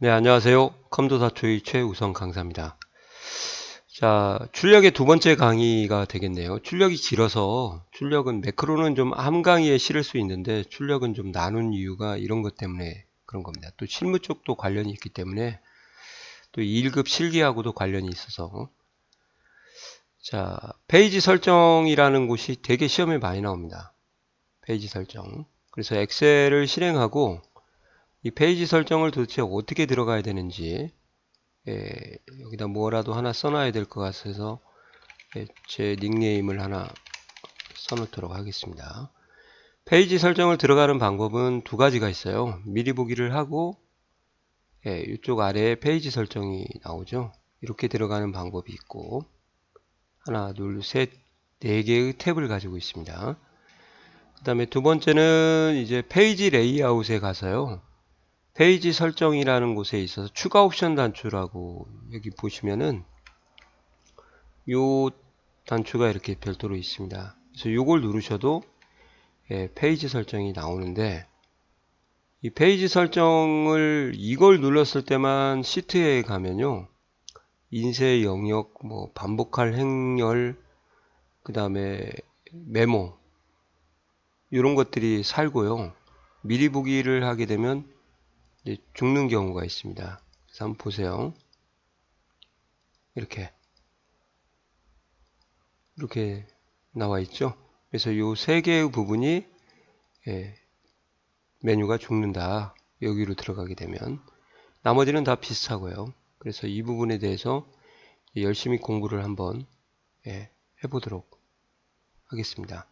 네, 안녕하세요. 컴도사초의 최우성 강사입니다. 자, 출력의 두 번째 강의가 되겠네요. 출력이 길어서 출력은 매크로는 좀 한 강의에 실을 수 있는데 출력은 좀 나눈 이유가 이런 것 때문에 그런 겁니다. 또 실무 쪽도 관련이 있기 때문에 또 1급 실기하고도 관련이 있어서 자, 페이지 설정이라는 곳이 되게 시험에 많이 나옵니다. 페이지 설정. 그래서 엑셀을 실행하고 이 페이지 설정을 도대체 어떻게 들어가야 되는지 여기다 뭐라도 하나 써놔야 될 것 같아서 제 닉네임을 하나 써놓도록 하겠습니다. 페이지 설정을 들어가는 방법은 두 가지가 있어요. 미리 보기를 하고 이쪽 아래에 페이지 설정이 나오죠. 이렇게 들어가는 방법이 있고 하나, 둘, 셋, 네 개의 탭을 가지고 있습니다. 그 다음에 두 번째는 이제 페이지 레이아웃에 가서요. 페이지 설정이라는 곳에 있어서 추가 옵션 단추라고 여기 보시면은 요 단추가 이렇게 별도로 있습니다. 그래서 요걸 누르셔도 페이지 설정이 나오는데 이 페이지 설정을 이걸 눌렀을 때만 시트에 가면요. 인쇄 영역, 뭐 반복할 행렬, 그 다음에 메모 이런 것들이 살고요. 미리 보기를 하게 되면 이제 죽는 경우가 있습니다. 그래서 한번 보세요. 이렇게 나와 있죠. 그래서 요 세 개의 부분이 메뉴가 죽는다. 여기로 들어가게 되면 나머지는 다 비슷하고요. 그래서 이 부분에 대해서 열심히 공부를 한번 해보도록 하겠습니다.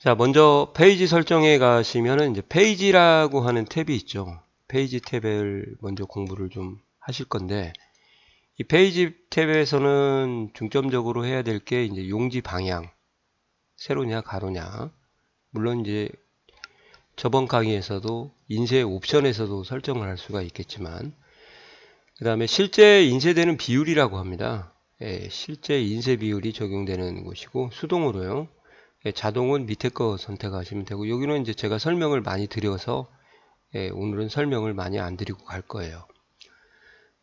자, 먼저 페이지 설정에 가시면은 이제 페이지라고 하는 탭이 있죠. 페이지 탭을 먼저 공부를 좀 하실 건데 이 페이지 탭에서는 중점적으로 해야 될 게 이제 용지 방향, 세로냐 가로냐. 물론 이제 저번 강의에서도 인쇄 옵션에서도 설정을 할 수가 있겠지만 그 다음에 실제 인쇄되는 비율이라고 합니다. 실제 인쇄 비율이 적용되는 곳이고 수동으로요. 자동은 밑에 거 선택하시면 되고 여기는 이제 제가 설명을 많이 드려서 오늘은 설명을 많이 안 드리고 갈 거예요.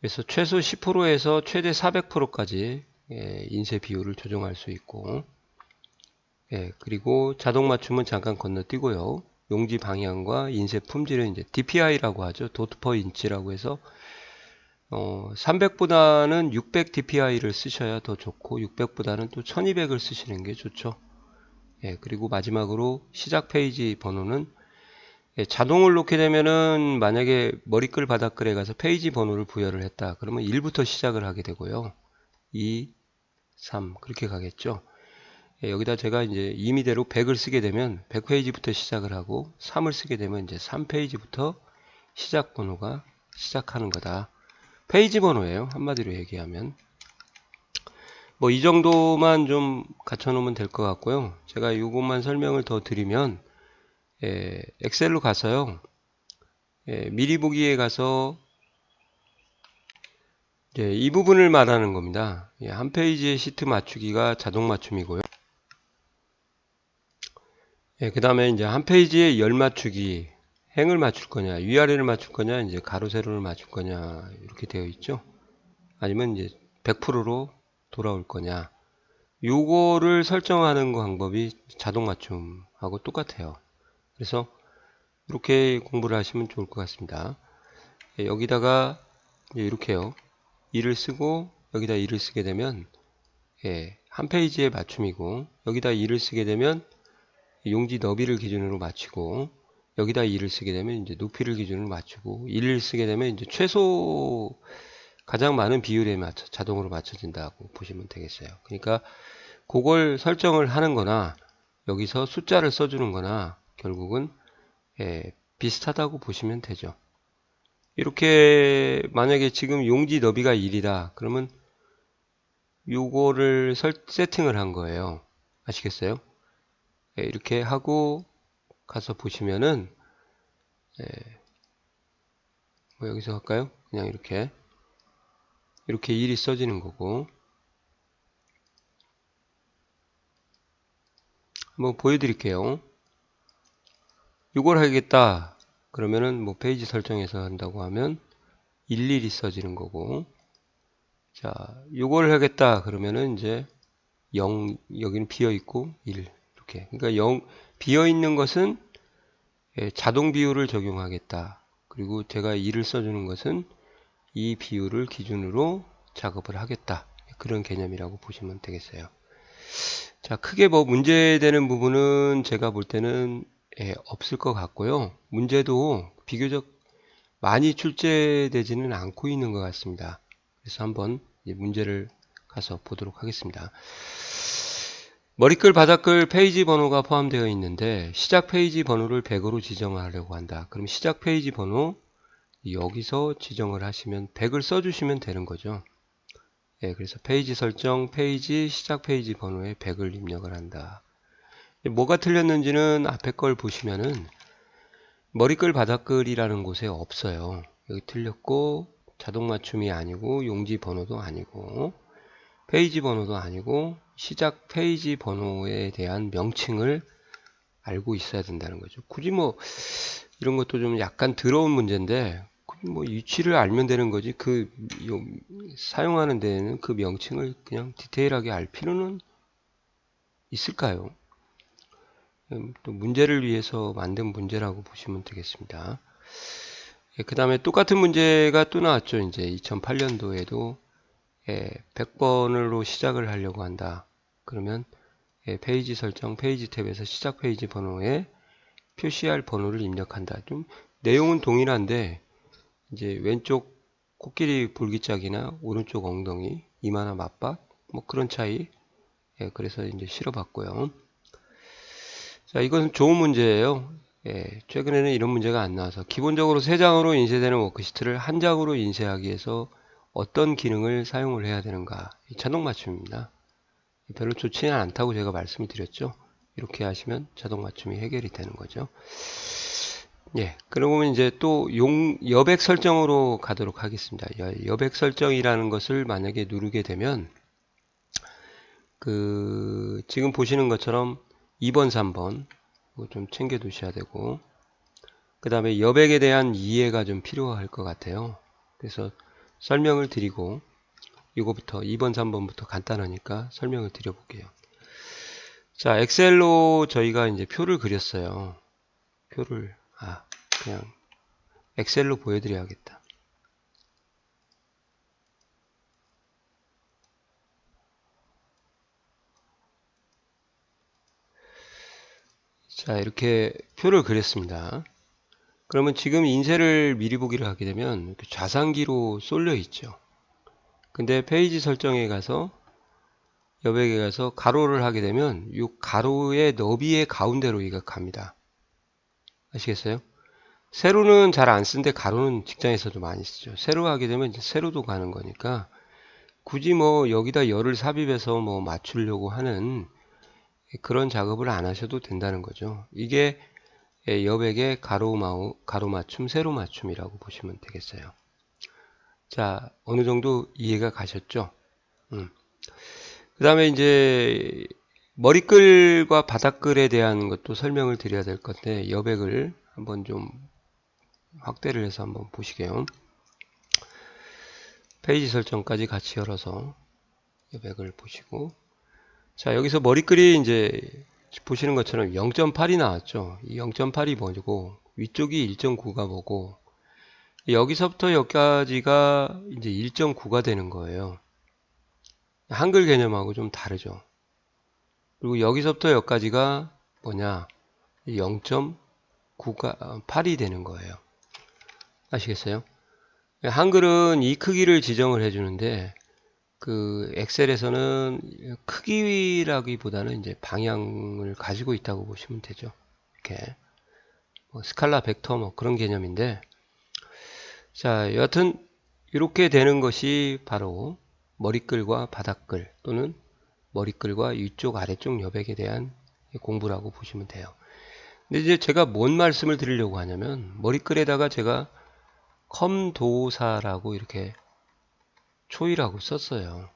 그래서 최소 10%에서 최대 400%까지 인쇄 비율을 조정할 수 있고 그리고 자동 맞춤은 잠깐 건너뛰고요. 용지 방향과 인쇄 품질은 이제 DPI라고 하죠. 도트 퍼 인치라고 해서 300보다는 600 DPI를 쓰셔야 더 좋고 600보다는 또 1200을 쓰시는 게 좋죠. 그리고 마지막으로 시작 페이지 번호는 자동을 놓게 되면은 만약에 머리글 바닥글에 가서 페이지 번호를 부여를 했다. 그러면 1부터 시작을 하게 되고요. 2, 3 그렇게 가겠죠. 여기다 제가 이제 임의대로 100을 쓰게 되면 100페이지부터 시작을 하고 3을 쓰게 되면 이제 3페이지부터 시작 번호가 시작하는 거다. 페이지 번호예요. 한마디로 얘기하면. 뭐 이 정도만 좀 갖춰 놓으면 될 것 같고요. 제가 이것만 설명을 더 드리면 엑셀로 가서요. 미리 보기에 가서 이 부분을 말하는 겁니다. 한 페이지의 시트 맞추기가 자동 맞춤이고요. 그 다음에 이제 한 페이지에 열 맞추기, 행을 맞출 거냐, 위아래를 맞출 거냐, 이제 가로 세로를 맞출 거냐 이렇게 되어 있죠. 아니면 이제 100%로 돌아올 거냐. 요거를 설정하는 방법이 자동 맞춤하고 똑같아요. 그래서 이렇게 공부를 하시면 좋을 것 같습니다. 여기다가 이렇게요. 2를 쓰고 여기다 2를 쓰게 되면 한 페이지에 맞춤이고 여기다 2를 쓰게 되면 용지 너비를 기준으로 맞추고 여기다 2를 쓰게 되면 이제 높이를 기준으로 맞추고 1을 쓰게 되면 이제 최소 가장 많은 비율에 맞춰 자동으로 맞춰진다고 보시면 되겠어요. 그러니까 그걸 설정을 하는 거나 여기서 숫자를 써주는 거나 결국은 비슷하다고 보시면 되죠. 이렇게 만약에 지금 용지 너비가 1이다 그러면 요거를 세팅을 한 거예요. 아시겠어요? 이렇게 하고 가서 보시면은 뭐 여기서 할까요? 그냥 이렇게 1이 써지는 거고 한번 보여드릴게요. 이걸 하겠다 그러면은 뭐 페이지 설정에서 한다고 하면 일일이 써지는 거고, 자, 요걸 하겠다 그러면은 이제 0, 여기는 비어 있고 1 이렇게. 그러니까 0 비어 있는 것은 자동 비율을 적용하겠다. 그리고 제가 2를 써주는 것은 이 비율을 기준으로 작업을 하겠다. 그런 개념이라고 보시면 되겠어요. 자, 크게 뭐 문제되는 부분은 제가 볼 때는 없을 것 같고요. 문제도 비교적 많이 출제되지는 않고 있는 것 같습니다. 그래서 한번 문제를 가서 보도록 하겠습니다. 머리글, 바닥글 페이지 번호가 포함되어 있는데 시작 페이지 번호를 100으로 지정하려고 한다. 그럼 시작 페이지 번호 여기서 지정을 하시면 100을 써주시면 되는 거죠. 그래서 페이지 설정, 페이지, 시작 페이지 번호에 100을 입력을 한다. 뭐가 틀렸는지는 앞에 걸 보시면은 머리글, 바닥글이라는 곳에 없어요. 여기 틀렸고 자동 맞춤이 아니고 용지 번호도 아니고 페이지 번호도 아니고 시작 페이지 번호에 대한 명칭을 알고 있어야 된다는 거죠. 굳이 뭐 이런 것도 좀 약간 더러운 문제인데 뭐 위치를 알면 되는 거지 사용하는 데에는 그 명칭을 그냥 디테일하게 알 필요는 있을까요? 또 문제를 위해서 만든 문제라고 보시면 되겠습니다. 그 다음에 똑같은 문제가 또 나왔죠. 이제 2008년도에도 100번으로 시작을 하려고 한다. 그러면 페이지 설정, 페이지 탭에서 시작 페이지 번호에 표시할 번호를 입력한다. 좀 내용은 동일한데 이제 왼쪽 코끼리 볼기짝이나 오른쪽 엉덩이, 이마나 맞박 뭐 그런 차이. 그래서 이제 실어봤고요. 자, 이것은 좋은 문제예요. 최근에는 이런 문제가 안 나와서 기본적으로 3장으로 인쇄되는 워크시트를 한 장으로 인쇄하기 위해서 어떤 기능을 사용을 해야 되는가? 자동 맞춤입니다. 별로 좋지는 않다고 제가 말씀을 드렸죠. 이렇게 하시면 자동 맞춤이 해결이 되는 거죠. 그러면 이제 또 여백 설정으로 가도록 하겠습니다. 여백 설정이라는 것을 만약에 누르게 되면 지금 보시는 것처럼 2번, 3번 좀 챙겨 두셔야 되고 그 다음에 여백에 대한 이해가 좀 필요할 것 같아요. 그래서 설명을 드리고 이거부터 2번, 3번부터 간단하니까 설명을 드려볼게요. 자, 엑셀로 저희가 이제 표를 그렸어요. 표를 그냥 엑셀로 보여드려야겠다. 자, 이렇게 표를 그렸습니다. 그러면 지금 인쇄를 미리 보기를 하게 되면 이렇게 좌상기로 쏠려 있죠. 근데 페이지 설정에 가서 여백에 가서 가로를 하게 되면 이 가로의 너비의 가운데로 이가 갑니다. 아시겠어요? 세로는 잘 안 쓰는데 가로는 직장에서도 많이 쓰죠. 세로 하게 되면 이제 세로도 가는 거니까 굳이 뭐 여기다 열을 삽입해서 뭐 맞추려고 하는 그런 작업을 안 하셔도 된다는 거죠. 이게 여백의 가로 맞춤, 세로 맞춤이라고 보시면 되겠어요. 자, 어느 정도 이해가 가셨죠? 그 다음에 이제 머리글과 바닥글에 대한 것도 설명을 드려야 될 건데 여백을 한번 좀 확대를 해서 한번 보시게요. 페이지 설정까지 같이 열어서 여백을 보시고 자, 여기서 머리글이 이제 보시는 것처럼 0.8이 나왔죠. 이 0.8이 뭐고 위쪽이 1.9가 뭐고 여기서부터 여기까지가 이제 1.9가 되는 거예요. 한글 개념하고 좀 다르죠. 그리고 여기서부터 여기까지가 뭐냐 0.9가 8이 되는 거예요. 아시겠어요? 한글은 이 크기를 지정을 해주는데 엑셀에서는 크기라기보다는 이제 방향을 가지고 있다고 보시면 되죠. 이렇게 뭐 스칼라 벡터 뭐 그런 개념인데 자, 여하튼 이렇게 되는 것이 바로 머리글과 바닥글 또는 머리글과 위쪽 아래쪽 여백에 대한 공부라고 보시면 돼요. 근데 이제 제가 뭔 말씀을 드리려고 하냐면 머리글에다가 제가 컴도사라고 이렇게 초이라고 썼어요.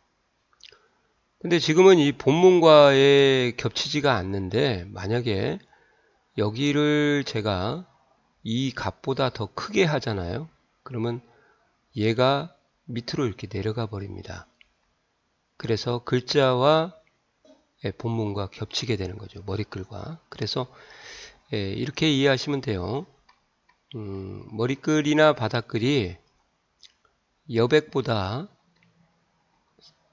근데 지금은 이 본문과에 겹치지가 않는데 만약에 여기를 제가 이 값보다 더 크게 하잖아요. 그러면 얘가 밑으로 이렇게 내려가 버립니다. 그래서 글자와 본문과 겹치게 되는 거죠. 머리글과. 그래서 이렇게 이해하시면 돼요. 머리글이나 바닥글이 여백보다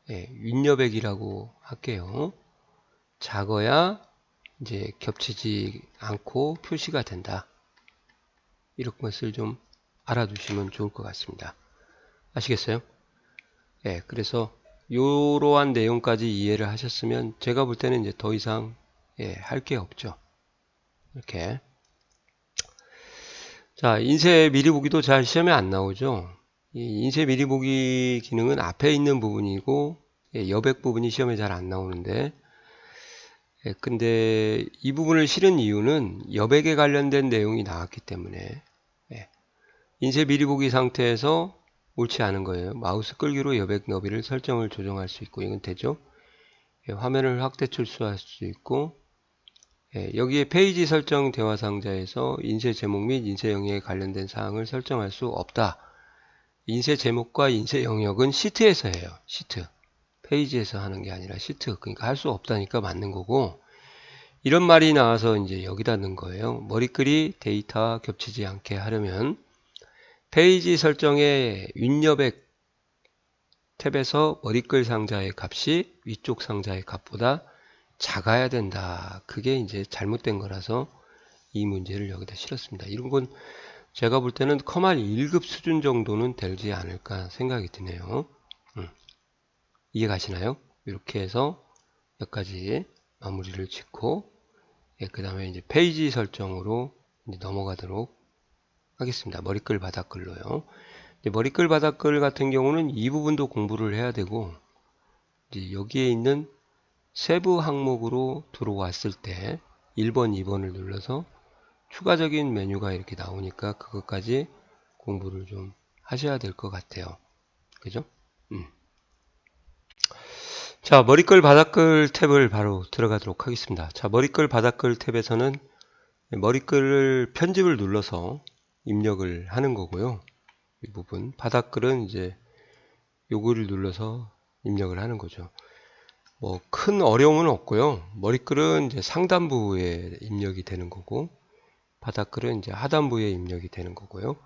윗여백이라고 할게요. 작아야 이제 겹치지 않고 표시가 된다. 이런 것을 좀 알아두시면 좋을 것 같습니다. 아시겠어요? 그래서 이러한 내용까지 이해를 하셨으면 제가 볼 때는 이제 더 이상 할 게 없죠. 이렇게. 자, 인쇄 미리 보기도 잘 시험에 안 나오죠. 이 인쇄 미리 보기 기능은 앞에 있는 부분이고 여백 부분이 시험에 잘 안 나오는데 근데 이 부분을 실은 이유는 여백에 관련된 내용이 나왔기 때문에 인쇄 미리 보기 상태에서 옳지 않은 거예요. 마우스 끌기로 여백 너비를 설정을 조정할 수 있고 이건 되죠. 화면을 확대 축소할 수 있고 여기에 페이지 설정 대화 상자에서 인쇄 제목 및 인쇄 영역에 관련된 사항을 설정할 수 없다. 인쇄 제목과 인쇄 영역은 시트에서 해요. 시트. 페이지에서 하는 게 아니라 시트. 그러니까 할 수 없다니까 맞는 거고 이런 말이 나와서 이제 여기다 넣은 거예요. 머리글이 데이터와 겹치지 않게 하려면 페이지 설정의 윗여백 탭에서 머리글 상자의 값이 위쪽 상자의 값보다 작아야 된다. 그게 이제 잘못된 거라서 이 문제를 여기다 실었습니다. 이런 건 제가 볼 때는 커말 1급 수준 정도는 되지 않을까 생각이 드네요. 이해 가시나요? 이렇게 해서 여기까지 마무리를 짓고 그 다음에 이제 페이지 설정으로 이제 넘어가도록 하겠습니다. 머리글 바닥글로요. 머리글 바닥글 같은 경우는 이 부분도 공부를 해야 되고 이제 여기에 있는 세부 항목으로 들어왔을 때 1번, 2번을 눌러서 추가적인 메뉴가 이렇게 나오니까 그것까지 공부를 좀 하셔야 될 것 같아요. 그죠? 자, 머리글 바닥글 탭을 바로 들어가도록 하겠습니다. 자, 머리글 바닥글 탭에서는 머리글을 편집을 눌러서 입력을 하는 거고요. 이 부분 바닥글은 이제 요거를 눌러서 입력을 하는 거죠. 뭐 큰 어려움은 없고요. 머리글은 이제 상단부에 입력이 되는 거고 바닥글은 이제 하단부에 입력이 되는 거고요.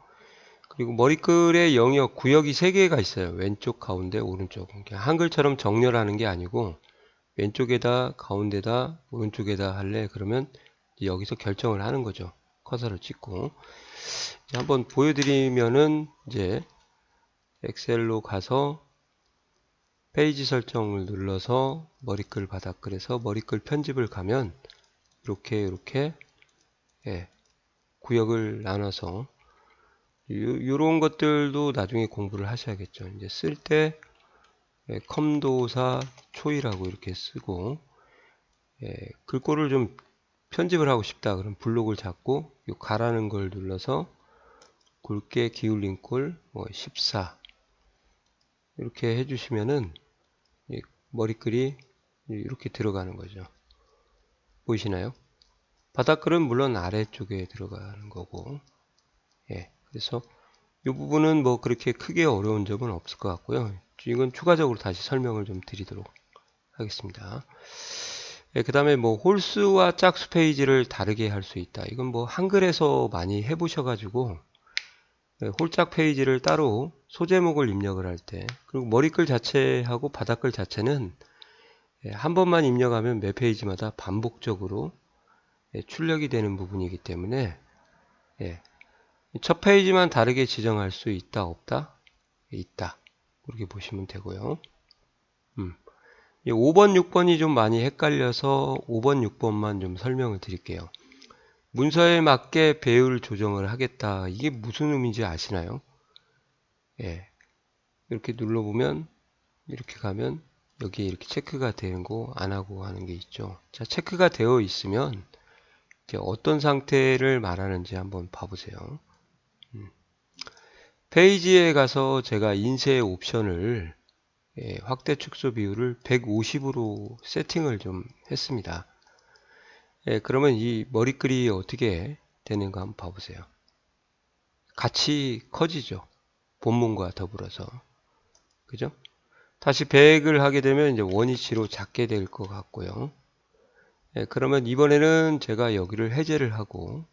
그리고 머리글의 영역 구역이 3개가 있어요. 왼쪽, 가운데, 오른쪽. 한글처럼 정렬하는 게 아니고 왼쪽에다, 가운데다, 오른쪽에다 할래 그러면 여기서 결정을 하는 거죠. 커서를 찍고 한번 보여드리면은 이제 엑셀로 가서 페이지 설정을 눌러서 머리글 바닥글에서 머리글 편집을 가면 이렇게 구역을 나눠서 이런 것들도 나중에 공부를 하셔야겠죠. 이제 쓸 때 컴도사 초이라고 이렇게 쓰고 글꼴을 좀 편집을 하고 싶다 그럼 블록을 잡고 요 가라는 걸 눌러서 굵게 기울인 꼴 14 이렇게 해주시면은 머리글이 이렇게 들어가는 거죠. 보이시나요? 바닥글은 물론 아래쪽에 들어가는 거고 그래서 이 부분은 뭐 그렇게 크게 어려운 점은 없을 것 같고요. 이건 추가적으로 다시 설명을 좀 드리도록 하겠습니다. 그 다음에 뭐 홀수와 짝수 페이지를 다르게 할 수 있다. 이건 뭐 한글에서 많이 해보셔가지고 홀짝 페이지를 따로 소제목을 입력을 할 때 그리고 머리글 자체하고 바닥글 자체는 한 번만 입력하면 매 페이지마다 반복적으로 출력이 되는 부분이기 때문에 첫 페이지만 다르게 지정할 수 있다 없다? 있다. 그렇게 보시면 되고요. 5번 6번이 좀 많이 헷갈려서 5번 6번만 좀 설명을 드릴게요. 문서에 맞게 배율 조정을 하겠다. 이게 무슨 의미인지 아시나요? 이렇게 눌러보면 이렇게 가면 여기에 이렇게 체크가 되는 거 안 하고 하는 게 있죠. 자, 체크가 되어 있으면 이제 어떤 상태를 말하는지 한번 봐보세요. 페이지에 가서 제가 인쇄 옵션을 확대 축소 비율을 150으로 세팅을 좀 했습니다. 그러면 이 머리글이 어떻게 되는가 한번 봐보세요. 같이 커지죠. 본문과 더불어서. 그죠? 다시 배액을 하게 되면 이제 원위치로 작게 될 것 같고요. 예, 그러면 이번에는 제가 여기를 해제를 하고,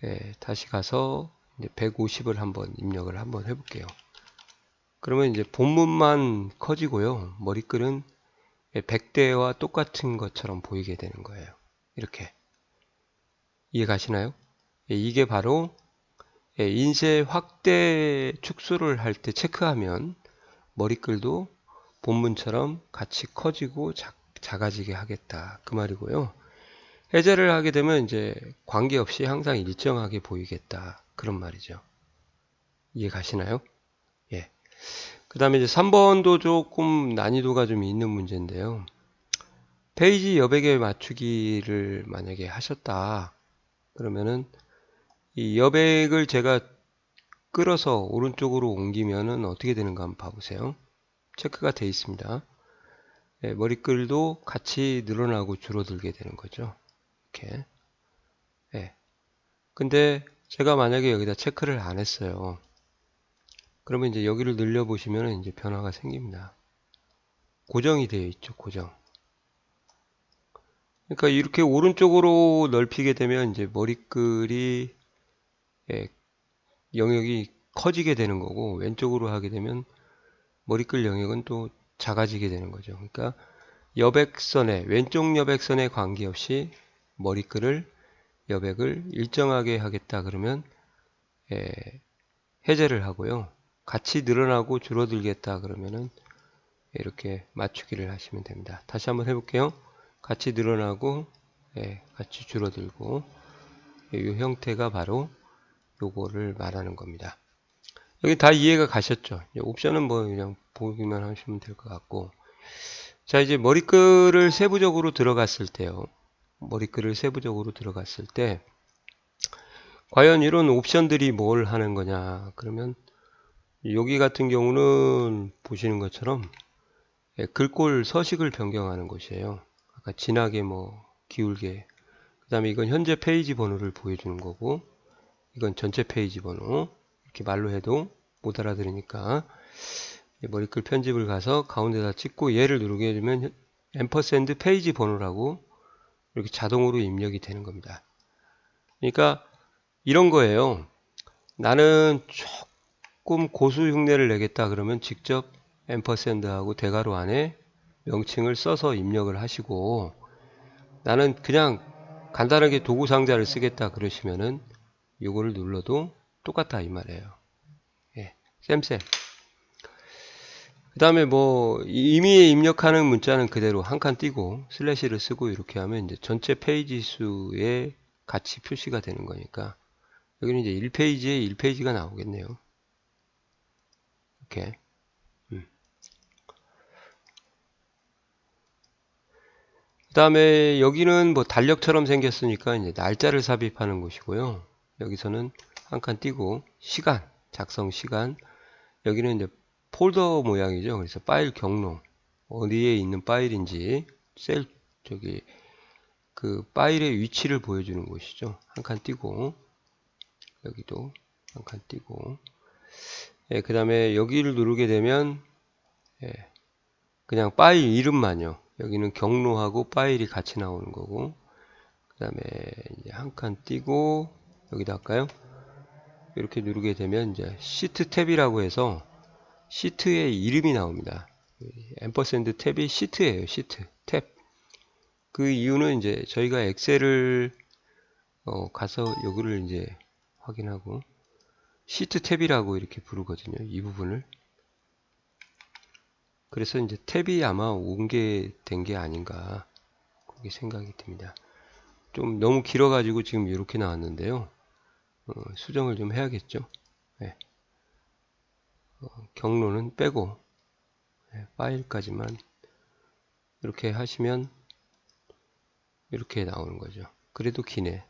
예, 다시 가서 이제 150을 한번 입력을 한번 해볼게요. 그러면 이제 본문만 커지고요. 머리글은 100대와 똑같은 것처럼 보이게 되는 거예요. 이렇게. 이해 가시나요? 예, 이게 바로 인쇄 확대 축소를 할 때 체크하면 머리글도 본문처럼 같이 커지고 작아지게 하겠다. 그 말이고요. 해제를 하게 되면 이제 관계없이 항상 일정하게 보이겠다. 그런 말이죠. 이해 가시나요? 예. 그 다음에 이제 3번도 조금 난이도가 좀 있는 문제인데요. 페이지 여백에 맞추기를 만약에 하셨다. 그러면은 이 여백을 제가 끌어서 오른쪽으로 옮기면은 어떻게 되는가 한번 봐보세요. 체크가 되어 있습니다. 예, 머리글도 같이 늘어나고 줄어들게 되는 거죠. 이렇게. 예. 근데 제가 만약에 여기다 체크를 안 했어요. 그러면 이제 여기를 늘려보시면 이제 변화가 생깁니다. 고정이 되어 있죠, 고정. 그러니까 이렇게 오른쪽으로 넓히게 되면 이제 머리글이 예, 영역이 커지게 되는 거고, 왼쪽으로 하게 되면 머리글 영역은 또 작아지게 되는 거죠. 그러니까 여백선에, 왼쪽 여백선에 관계없이 머리글을, 여백을 일정하게 하겠다 그러면 예, 해제를 하고요. 같이 늘어나고 줄어들겠다 그러면은 이렇게 맞추기를 하시면 됩니다. 다시 한번 해볼게요. 같이 늘어나고 같이 줄어들고 이 형태가 바로 요거를 말하는 겁니다. 여기 다 이해가 가셨죠? 옵션은 뭐 그냥 보기만 하시면 될 것 같고, 자 이제 머리글을 세부적으로 들어갔을 때요. 머리글을 세부적으로 들어갔을 때 과연 이런 옵션들이 뭘 하는 거냐 그러면 여기 같은 경우는 보시는 것처럼 글꼴 서식을 변경하는 것이에요. 아까 진하게 뭐 기울게, 그 다음에 이건 현재 페이지 번호를 보여주는 거고, 이건 전체 페이지 번호. 이렇게 말로 해도 못 알아들으니까 머리글 편집을 가서 가운데다 찍고 얘를 누르게 되면 앰퍼샌드 페이지 번호라고 이렇게 자동으로 입력이 되는 겁니다. 그러니까 이런 거예요. 나는 조금 고수 흉내를 내겠다 그러면 직접 앰퍼샌드하고 대괄호 안에 명칭을 써서 입력을 하시고, 나는 그냥 간단하게 도구 상자를 쓰겠다 그러시면은 요거를 눌러도 똑같다 이 말이에요. 예, 쌤. 그 다음에 뭐 이미 입력하는 문자는 그대로 한 칸 띄고 슬래시를 쓰고 이렇게 하면 이제 전체 페이지 수에 같이 표시가 되는 거니까 여기는 이제 1페이지에 1페이지가 나오겠네요. 이렇게. 그 다음에 여기는 뭐 달력처럼 생겼으니까 이제 날짜를 삽입하는 곳이고요. 여기서는 한 칸 띄고 시간, 작성 시간. 여기는 이제 폴더 모양이죠. 그래서 파일 경로, 어디에 있는 파일인지 저기 그 파일의 위치를 보여주는 곳이죠. 한 칸 띄고 여기도 한 칸 띄고, 예, 그 다음에 여기를 누르게 되면 예, 그냥 파일 이름만요. 여기는 경로하고 파일이 같이 나오는 거고, 그 다음에 한 칸 띄고 여기다 할까요? 이렇게 누르게 되면 이제 시트 탭이라고 해서 시트의 이름이 나옵니다. 앰퍼샌드 탭이 시트예요. 시트 탭. 그 이유는 이제 저희가 엑셀을 가서 여기를 이제 확인하고 시트 탭이라고 이렇게 부르거든요. 이 부분을. 그래서 이제 탭이 아마 옮게된 게 아닌가 그렇게 생각이 듭니다. 좀 너무 길어가지고 지금 이렇게 나왔는데요. 수정을 좀 해야겠죠. 네. 경로는 빼고 파일까지만 이렇게 하시면 이렇게 나오는 거죠. 그래도 기네.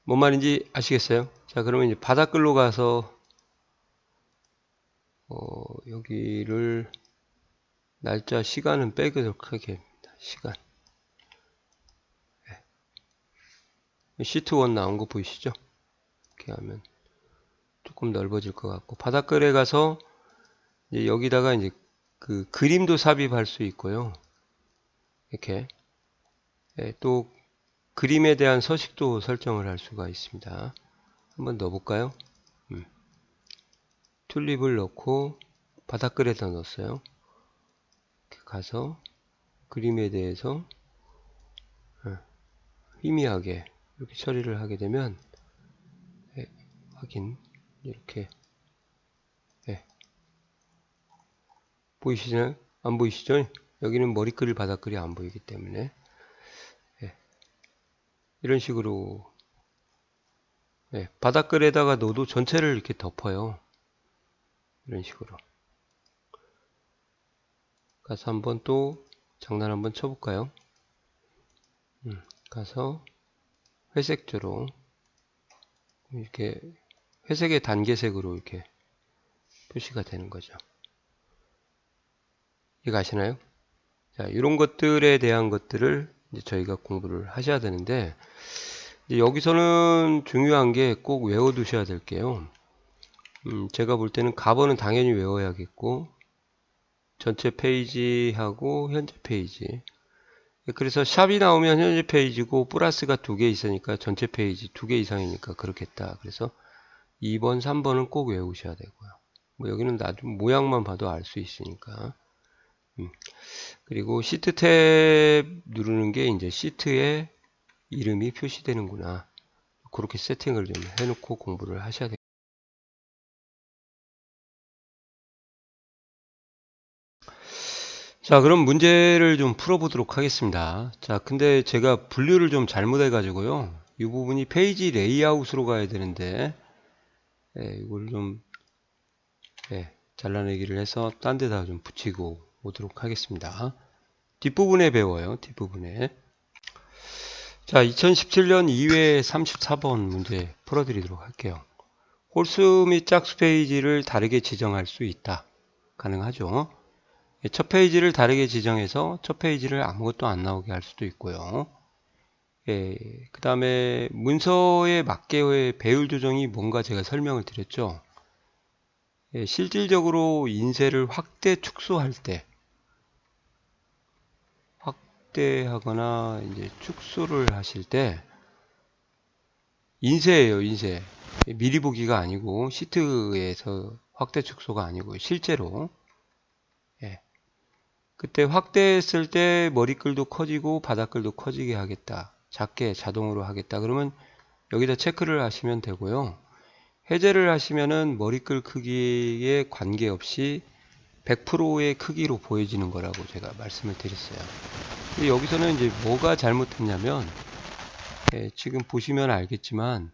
뭔 말인지 아시겠어요? 자, 그러면 이제 바닥글로 가서 여기를 날짜 시간은 빼도록 하게 합니다. 시간. 시트 1 나온 거 보이시죠? 이렇게 하면 조금 넓어질 것 같고, 바닥글에 가서 이제 여기다가 이제 그 그림도 삽입할 수 있고요. 이렇게 또 그림에 대한 서식도 설정을 할 수가 있습니다. 한번 넣어볼까요? 튤립을 넣고 바닥글에다 넣었어요. 이렇게 가서 그림에 대해서 희미하게 이렇게 처리를 하게 되면 확인 이렇게 보이시나요? 안 보이시죠? 여기는 머리글 바닥글이 안 보이기 때문에 이런 식으로 바닥글에다가 넣어도 전체를 이렇게 덮어요. 이런 식으로 가서 한번 또 장난 한번 쳐볼까요? 가서 회색조로 이렇게 회색의 단계색으로 이렇게 표시가 되는 거죠. 이해 가시나요? 자, 이런 것들에 대한 것들을 이제 저희가 공부를 하셔야 되는데, 이제 여기서는 중요한 게 꼭 외워 두셔야 될 게요. 제가 볼 때는 가버는 당연히 외워야겠고, 전체 페이지하고 현재 페이지. 그래서 샵이 나오면 현재 페이지고 플러스가 2개 있으니까 전체 페이지 2개 이상이니까 그렇겠다. 그래서 2번, 3번은 꼭 외우셔야 되고요. 뭐 여기는 나중 모양만 봐도 알 수 있으니까. 그리고 시트 탭 누르는 게 이제 시트에 이름이 표시되는구나. 그렇게 세팅을 좀 해놓고 공부를 하셔야 돼요. 자, 그럼 문제를 좀 풀어보도록 하겠습니다. 자, 근데 제가 분류를 좀 잘못해 가지고요. 이 부분이 페이지 레이아웃으로 가야 되는데, 이걸 좀 잘라내기를 해서 딴 데다 좀 붙이고 오도록 하겠습니다. 뒷부분에 배워요. 뒷부분에. 자, 2017년 2회 34번 문제 풀어드리도록 할게요. 홀수 및 짝수 페이지를 다르게 지정할 수 있다. 가능하죠. 첫 페이지를 다르게 지정해서 첫 페이지를 아무것도 안 나오게 할 수도 있고요. 그 다음에 문서에 맞게 배율 조정이 뭔가 제가 설명을 드렸죠. 실질적으로 인쇄를 확대, 축소할 때, 확대하거나 이제 축소를 하실 때, 인쇄예요, 인쇄. 미리 보기가 아니고, 시트에서 확대, 축소가 아니고, 실제로. 그때 확대했을 때 머리글도 커지고, 바닥글도 커지게 하겠다. 작게 자동으로 하겠다. 그러면 여기다 체크를 하시면 되고요. 해제를 하시면은 머리글 크기에 관계없이 100%의 크기로 보여지는 거라고 제가 말씀을 드렸어요. 근데 여기서는 이제 뭐가 잘못했냐면, 지금 보시면 알겠지만,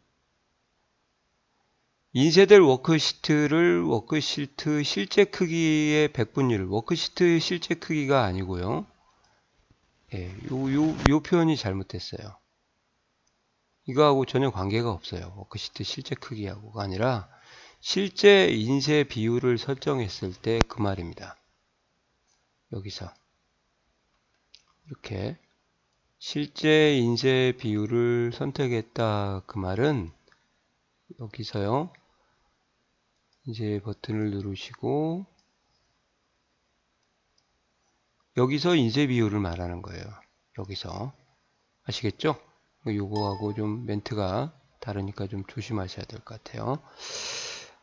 인쇄될 워크시트를 워크시트 실제 크기의 100분율, 워크시트 실제 크기가 아니고요. 요 표현이 잘못됐어요. 이거하고 전혀 관계가 없어요. 워크시트 실제 크기하고가 아니라 실제 인쇄 비율을 설정했을 때 그 말입니다. 여기서 이렇게 실제 인쇄 비율을 선택했다 그 말은 여기서요. 이제 버튼을 누르시고 여기서 인쇄 비율을 말하는 거예요. 여기서 아시겠죠? 요거하고 좀 멘트가 다르니까 좀 조심하셔야 될 것 같아요.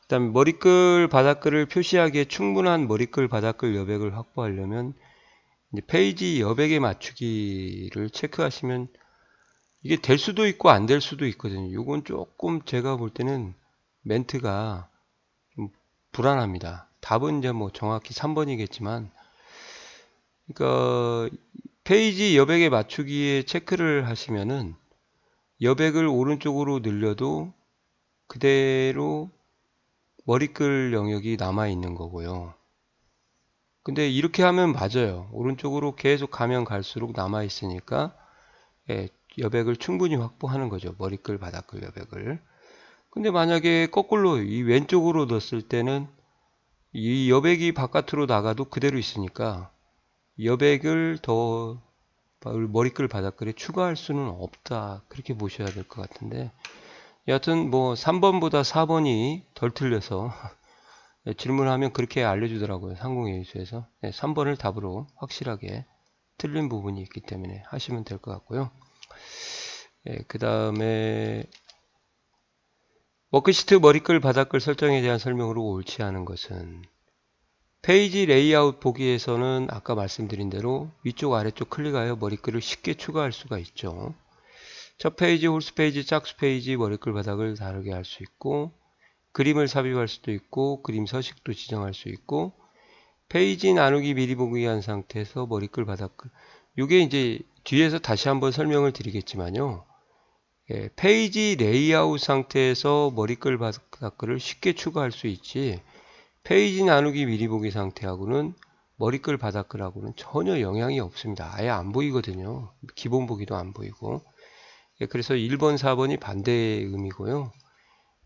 일단 머리글 바닥글을 표시하기에 충분한 머리글 바닥글 여백을 확보하려면 이제 페이지 여백에 맞추기를 체크하시면 이게 될 수도 있고 안 될 수도 있거든요. 이건 조금 제가 볼 때는 멘트가 좀 불안합니다. 답은 이제 뭐 정확히 3번이겠지만 그러니까 페이지 여백에 맞추기에 체크를 하시면은 여백을 오른쪽으로 늘려도 그대로 머리글 영역이 남아 있는 거고요. 근데 이렇게 하면 맞아요. 오른쪽으로 계속 가면 갈수록 남아 있으니까 여백을 충분히 확보하는 거죠. 머리글 바닥글 여백을. 근데 만약에 거꾸로 이 왼쪽으로 넣었을 때는 이 여백이 바깥으로 나가도 그대로 있으니까 여백을 더 머리글 바닥글에 추가할 수는 없다. 그렇게 보셔야 될 것 같은데, 여하튼 뭐 3번보다 4번이 덜 틀려서 질문하면 그렇게 알려주더라고요. 상공회의소에서. 3번을 답으로 확실하게 틀린 부분이 있기 때문에 하시면 될 것 같고요. 그 다음에 워크시트 머리글 바닥글 설정에 대한 설명으로 옳지 않은 것은, 페이지 레이아웃 보기에서는 아까 말씀드린 대로 위쪽 아래쪽 클릭하여 머리글을 쉽게 추가할 수가 있죠. 첫 페이지, 홀수 페이지, 짝수 페이지 머리글 바닥을 다르게 할 수 있고, 그림을 삽입할 수도 있고, 그림 서식도 지정할 수 있고, 페이지 나누기 미리 보기 한 상태에서 머리글 바닥글, 이게 이제 뒤에서 다시 한번 설명을 드리겠지만요. 페이지 레이아웃 상태에서 머리글 바닥글을 쉽게 추가할 수 있지, 페이지 나누기 미리 보기 상태하고는 머리글 바닥글하고는 전혀 영향이 없습니다. 아예 안 보이거든요. 기본 보기도 안 보이고. 그래서 1번, 4번이 반대의 의미고요.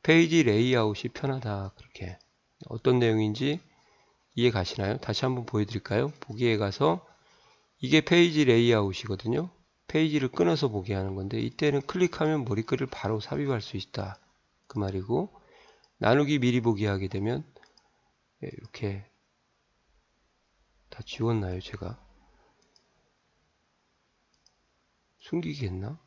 페이지 레이아웃이 편하다. 그렇게. 어떤 내용인지 이해 가시나요? 다시 한번 보여드릴까요? 보기에 가서 이게 페이지 레이아웃이거든요. 페이지를 끊어서 보게 하는 건데, 이때는 클릭하면 머리글을 바로 삽입할 수 있다. 그 말이고, 나누기 미리 보기 하게 되면 이렇게 다 지웠나요? 제가 숨기겠나?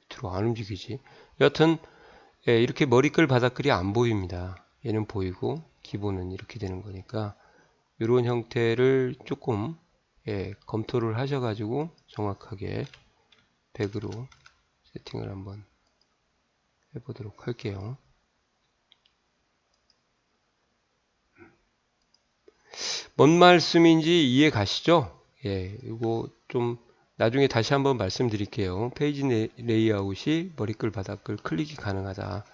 밑으로 안 움직이지. 여하튼 이렇게 머리글 바닥글이 안 보입니다. 얘는 보이고 기본은 이렇게 되는 거니까, 이런 형태를 조금 검토를 하셔가지고 정확하게 100으로 세팅을 한번 해보도록 할게요. 뭔 말씀인지 이해 가시죠? 이거 좀 나중에 다시 한번 말씀드릴게요. 페이지 레이아웃이 머리글 바닥글 클릭이 가능하다.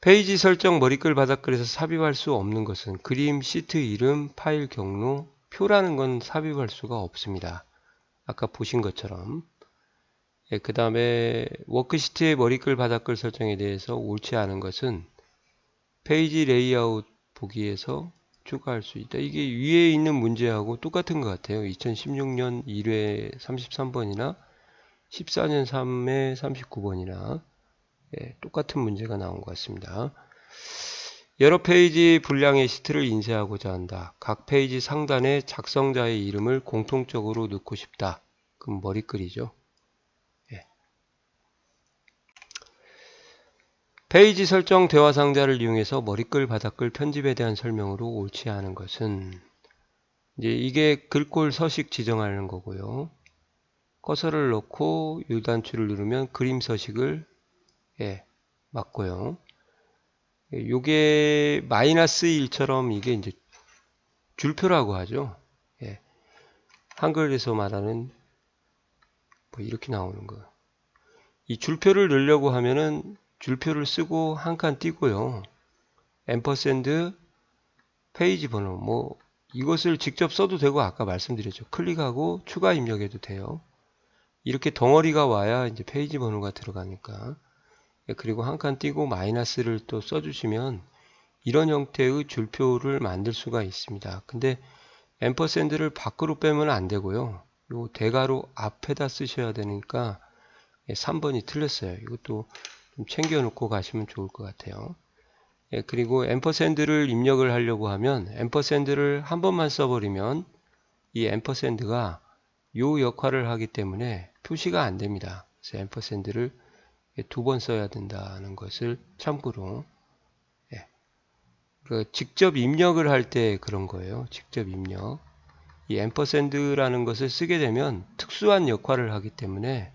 페이지 설정 머리글 바닥글에서 삽입할 수 없는 것은 그림, 시트 이름, 파일 경로, 표라는 건 삽입할 수가 없습니다. 아까 보신 것처럼. 그 다음에 워크시트의 머리글 바닥글 설정에 대해서 옳지 않은 것은 페이지 레이아웃 보기에서 추가할 수 있다. 이게 위에 있는 문제하고 똑같은 것 같아요. 2016년 1회 33번이나 14년 3회 39번이나 똑같은 문제가 나온 것 같습니다. 여러 페이지 분량의 시트를 인쇄하고자 한다. 각 페이지 상단에 작성자의 이름을 공통적으로 넣고 싶다. 그럼 머리글이죠. 페이지 설정 대화 상자를 이용해서 머리글 바닥글 편집에 대한 설명으로 옳지 않은 것은, 이제 이게 글꼴 서식 지정하는 거고요. 커서를 넣고 유단추를 누르면 그림 서식을 맞고요. 요게 -1처럼 이게 이제 줄표라고 하죠. 한글에서 말하는 뭐 이렇게 나오는 거. 이 줄표를 넣으려고 하면은 줄표를 쓰고 한 칸 띄고요. 앰퍼샌드 페이지 번호, 뭐 이것을 직접 써도 되고, 아까 말씀드렸죠. 클릭하고 추가 입력해도 돼요. 이렇게 덩어리가 와야 이제 페이지 번호가 들어가니까. 그리고 한 칸 띄고 마이너스를 또 써주시면 이런 형태의 줄표를 만들 수가 있습니다. 근데 앰퍼샌드를 밖으로 빼면 안 되고요. 요 대괄호 앞에다 쓰셔야 되니까 3번이 틀렸어요. 이것도 좀 챙겨 놓고 가시면 좋을 것 같아요. 그리고 앰퍼샌드를 입력을 하려고 하면 앰퍼샌드를 한 번만 써버리면 이 앰퍼샌드가 요 역할을 하기 때문에 표시가 안 됩니다. 그래서 앰퍼샌드를 2번 써야 된다는 것을 참고로, 직접 입력을 할 때 그런 거예요. 직접 입력. 이 앰퍼샌드라는 것을 쓰게 되면 특수한 역할을 하기 때문에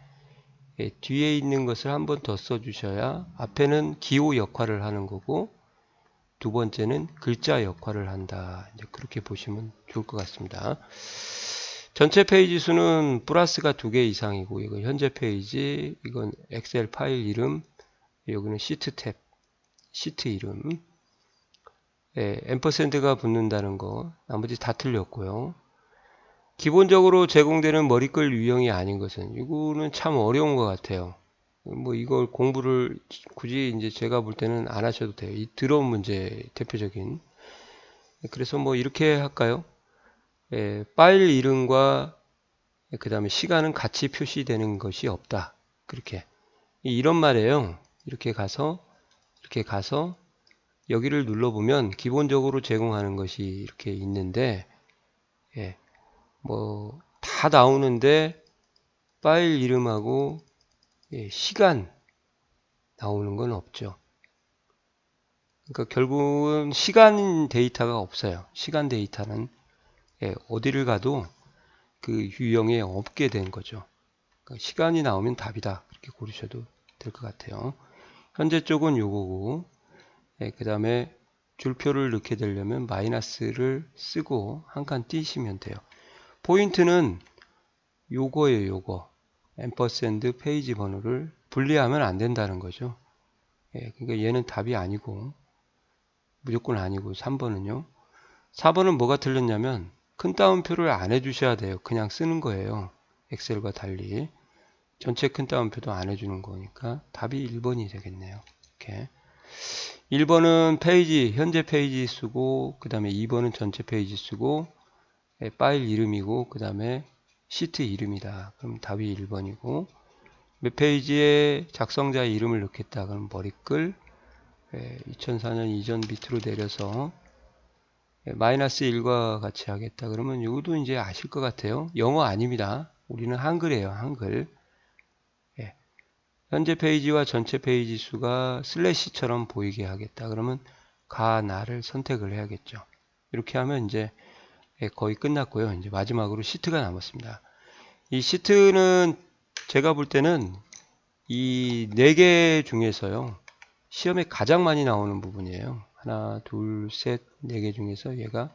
뒤에 있는 것을 한 번 더 써주셔야, 앞에는 기호 역할을 하는 거고 두 번째는 글자 역할을 한다. 이제 그렇게 보시면 좋을 것 같습니다. 전체 페이지 수는 플러스가 2개 이상이고, 이건 현재 페이지, 이건 엑셀 파일 이름, 여기는 시트 탭, 시트 이름, 앰퍼샌드가 붙는다는 거, 나머지 다 틀렸고요. 기본적으로 제공되는 머리글 유형이 아닌 것은, 이거는 참 어려운 것 같아요. 뭐 이걸 공부를 굳이 이제 제가 볼 때는 안 하셔도 돼요. 이 들어온 문제 대표적인. 그래서 뭐 이렇게 할까요? 파일 이름과 그 다음에 시간은 같이 표시되는 것이 없다. 그렇게. 이런 말이에요. 이렇게 가서 여기를 눌러보면 기본적으로 제공하는 것이 이렇게 있는데, 예, 뭐 다 나오는데 파일 이름하고 시간 나오는 건 없죠. 그러니까 결국은 시간 데이터가 없어요. 시간 데이터는 어디를 가도 그 유형에 없게 된 거죠. 그러니까 시간이 나오면 답이다. 그렇게 고르셔도 될 것 같아요. 현재 쪽은 요거고, 그 다음에 줄표를 넣게 되려면 마이너스를 쓰고 한 칸 띄시면 돼요. 포인트는 요거예요. 요거. 앰퍼샌드 페이지 번호를 분리하면 안 된다는 거죠. 그러니까 얘는 답이 아니고 무조건 아니고 3번은요. 4번은 뭐가 틀렸냐면 큰 따옴표를 안 해주셔야 돼요. 그냥 쓰는 거예요. 엑셀과 달리. 전체 큰 따옴표도 안 해주는 거니까 답이 1번이 되겠네요. 이렇게. 1번은 페이지, 현재 페이지 쓰고 그 다음에 2번은 전체 페이지 쓰고 파일 이름이고 그 다음에 시트 이름이다. 그럼 답이 1번이고 몇 페이지에 작성자 이름을 넣겠다. 그럼 머리글 2004년 이전 밑으로 내려서 마이너스 1과 같이 하겠다. 그러면 이것도 이제 아실 것 같아요. 영어 아닙니다. 우리는 한글이에요. 한글. 현재 페이지와 전체 페이지 수가 슬래시처럼 보이게 하겠다. 그러면 가나를 선택을 해야겠죠. 이렇게 하면 이제 거의 끝났고요. 이제 마지막으로 시트가 남았습니다. 이 시트는 제가 볼 때는 이 4개 중에서요. 시험에 가장 많이 나오는 부분이에요. 하나, 둘, 셋, 4개 중에서 얘가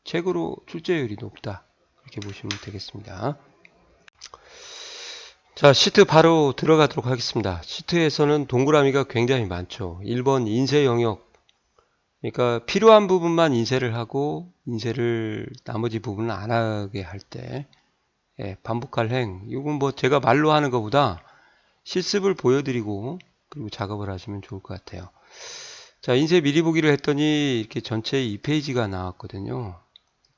최고로 출제율이 높다. 이렇게 보시면 되겠습니다. 자, 시트 바로 들어가도록 하겠습니다. 시트에서는 동그라미가 굉장히 많죠. 1번 인쇄 영역. 그러니까 필요한 부분만 인쇄를 하고 인쇄를 나머지 부분은 안 하게 할 때 반복할 행. 이건 뭐 제가 말로 하는 것보다 실습을 보여드리고 그리고 작업을 하시면 좋을 것 같아요. 자, 인쇄 미리 보기를 했더니 이렇게 전체 2페이지가 나왔거든요.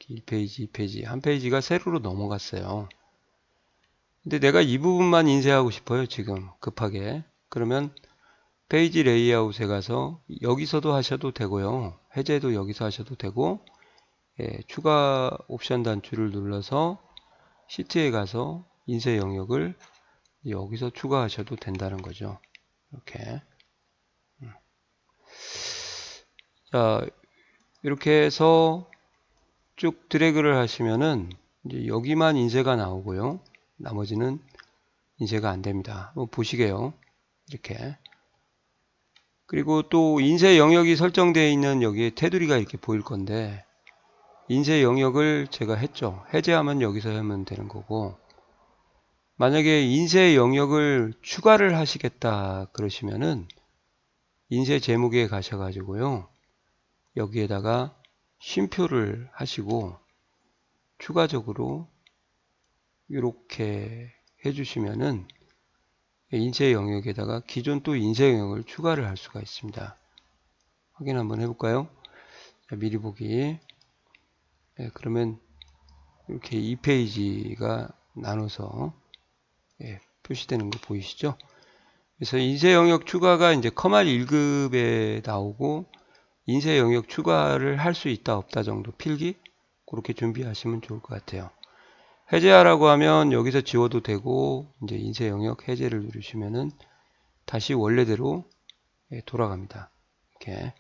1페이지, 2페이지, 한 페이지가 세로로 넘어갔어요. 근데 내가 이 부분만 인쇄하고 싶어요. 지금 급하게. 그러면 페이지 레이아웃에 가서 여기서도 하셔도 되고요. 해제도 여기서 하셔도 되고 추가 옵션 단추를 눌러서 시트에 가서 인쇄 영역을 여기서 추가하셔도 된다는 거죠. 이렇게. 자, 이렇게 해서 쭉 드래그를 하시면은 이제 여기만 인쇄가 나오고요. 나머지는 인쇄가 안 됩니다. 한번 보시게요. 이렇게. 그리고 또 인쇄 영역이 설정되어 있는 여기에 테두리가 이렇게 보일 건데 인쇄 영역을 제가 했죠. 해제하면 여기서 하면 되는 거고 만약에 인쇄 영역을 추가를 하시겠다 그러시면은 인쇄 제목에 가셔가지고요. 여기에다가 쉼표를 하시고 추가적으로 이렇게 해주시면은 인쇄 영역에다가 기존 또 인쇄 영역을 추가를 할 수가 있습니다. 확인 한번 해볼까요? 자, 미리 보기. 그러면 이렇게 2페이지가 나눠서 표시되는 거 보이시죠? 그래서 인쇄 영역 추가가 이제 커말 1급에 나오고 인쇄 영역 추가를 할 수 있다 없다 정도 필기 그렇게 준비하시면 좋을 것 같아요. 해제하라고 하면 여기서 지워도 되고 이제 인쇄 영역 해제를 누르시면은 다시 원래대로 돌아갑니다. 이렇게.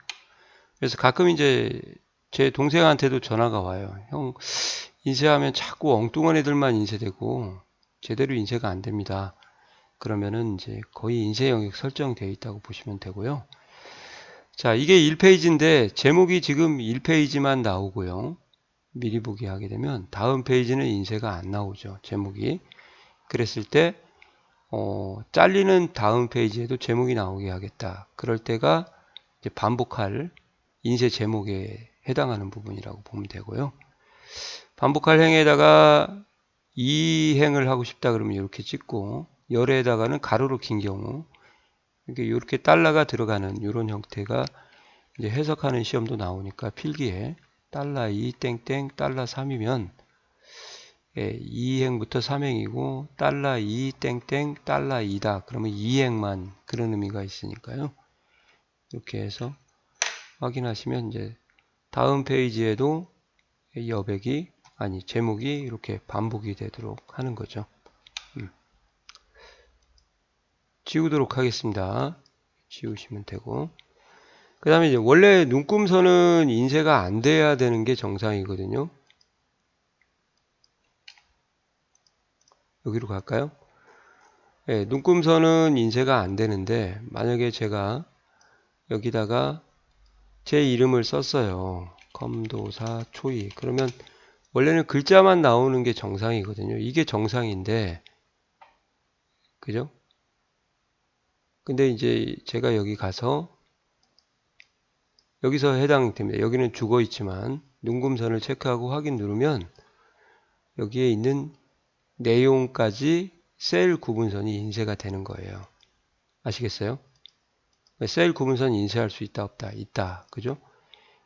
그래서 가끔 이제 제 동생한테도 전화가 와요. 형 인쇄하면 자꾸 엉뚱한 애들만 인쇄되고 제대로 인쇄가 안 됩니다. 그러면은 이제 거의 인쇄 영역 설정되어 있다고 보시면 되고요. 자, 이게 1페이지인데 제목이 지금 1페이지만 나오고요. 미리 보기 하게 되면 다음 페이지는 인쇄가 안 나오죠. 제목이. 그랬을 때 잘리는 다음 페이지에도 제목이 나오게 하겠다. 그럴 때가 이제 반복할 인쇄 제목에 해당하는 부분이라고 보면 되고요. 반복할 행에다가 이 행을 하고 싶다 그러면 이렇게 찍고 열에다가는 가로로 긴 경우, 이렇게 달러가 들어가는 이런 형태가 이제 해석하는 시험도 나오니까 필기에 $2 땡땡 $3이면 2행부터 3행이고 $2 땡땡 $2다. 그러면 2행만 그런 의미가 있으니까요. 이렇게 해서 확인하시면 이제 다음 페이지에도 여백이 제목이 이렇게 반복이 되도록 하는 거죠. 지우도록 하겠습니다. 지우시면 되고, 그 다음에 이제 원래 눈금선은 인쇄가 안 돼야 되는 게 정상이거든요. 여기로 갈까요? 네, 눈금선은 인쇄가 안 되는데 만약에 제가 여기다가 제 이름을 썼어요. 검도사 초이. 그러면 원래는 글자만 나오는 게 정상이거든요. 이게 정상인데, 그죠? 근데 이제 제가 여기 가서 여기서 해당됩니다. 여기는 죽어 있지만 눈금선을 체크하고 확인 누르면 여기에 있는 내용까지 셀 구분선이 인쇄가 되는 거예요. 아시겠어요? 셀 구분선 인쇄할 수 있다 없다? 있다. 그죠?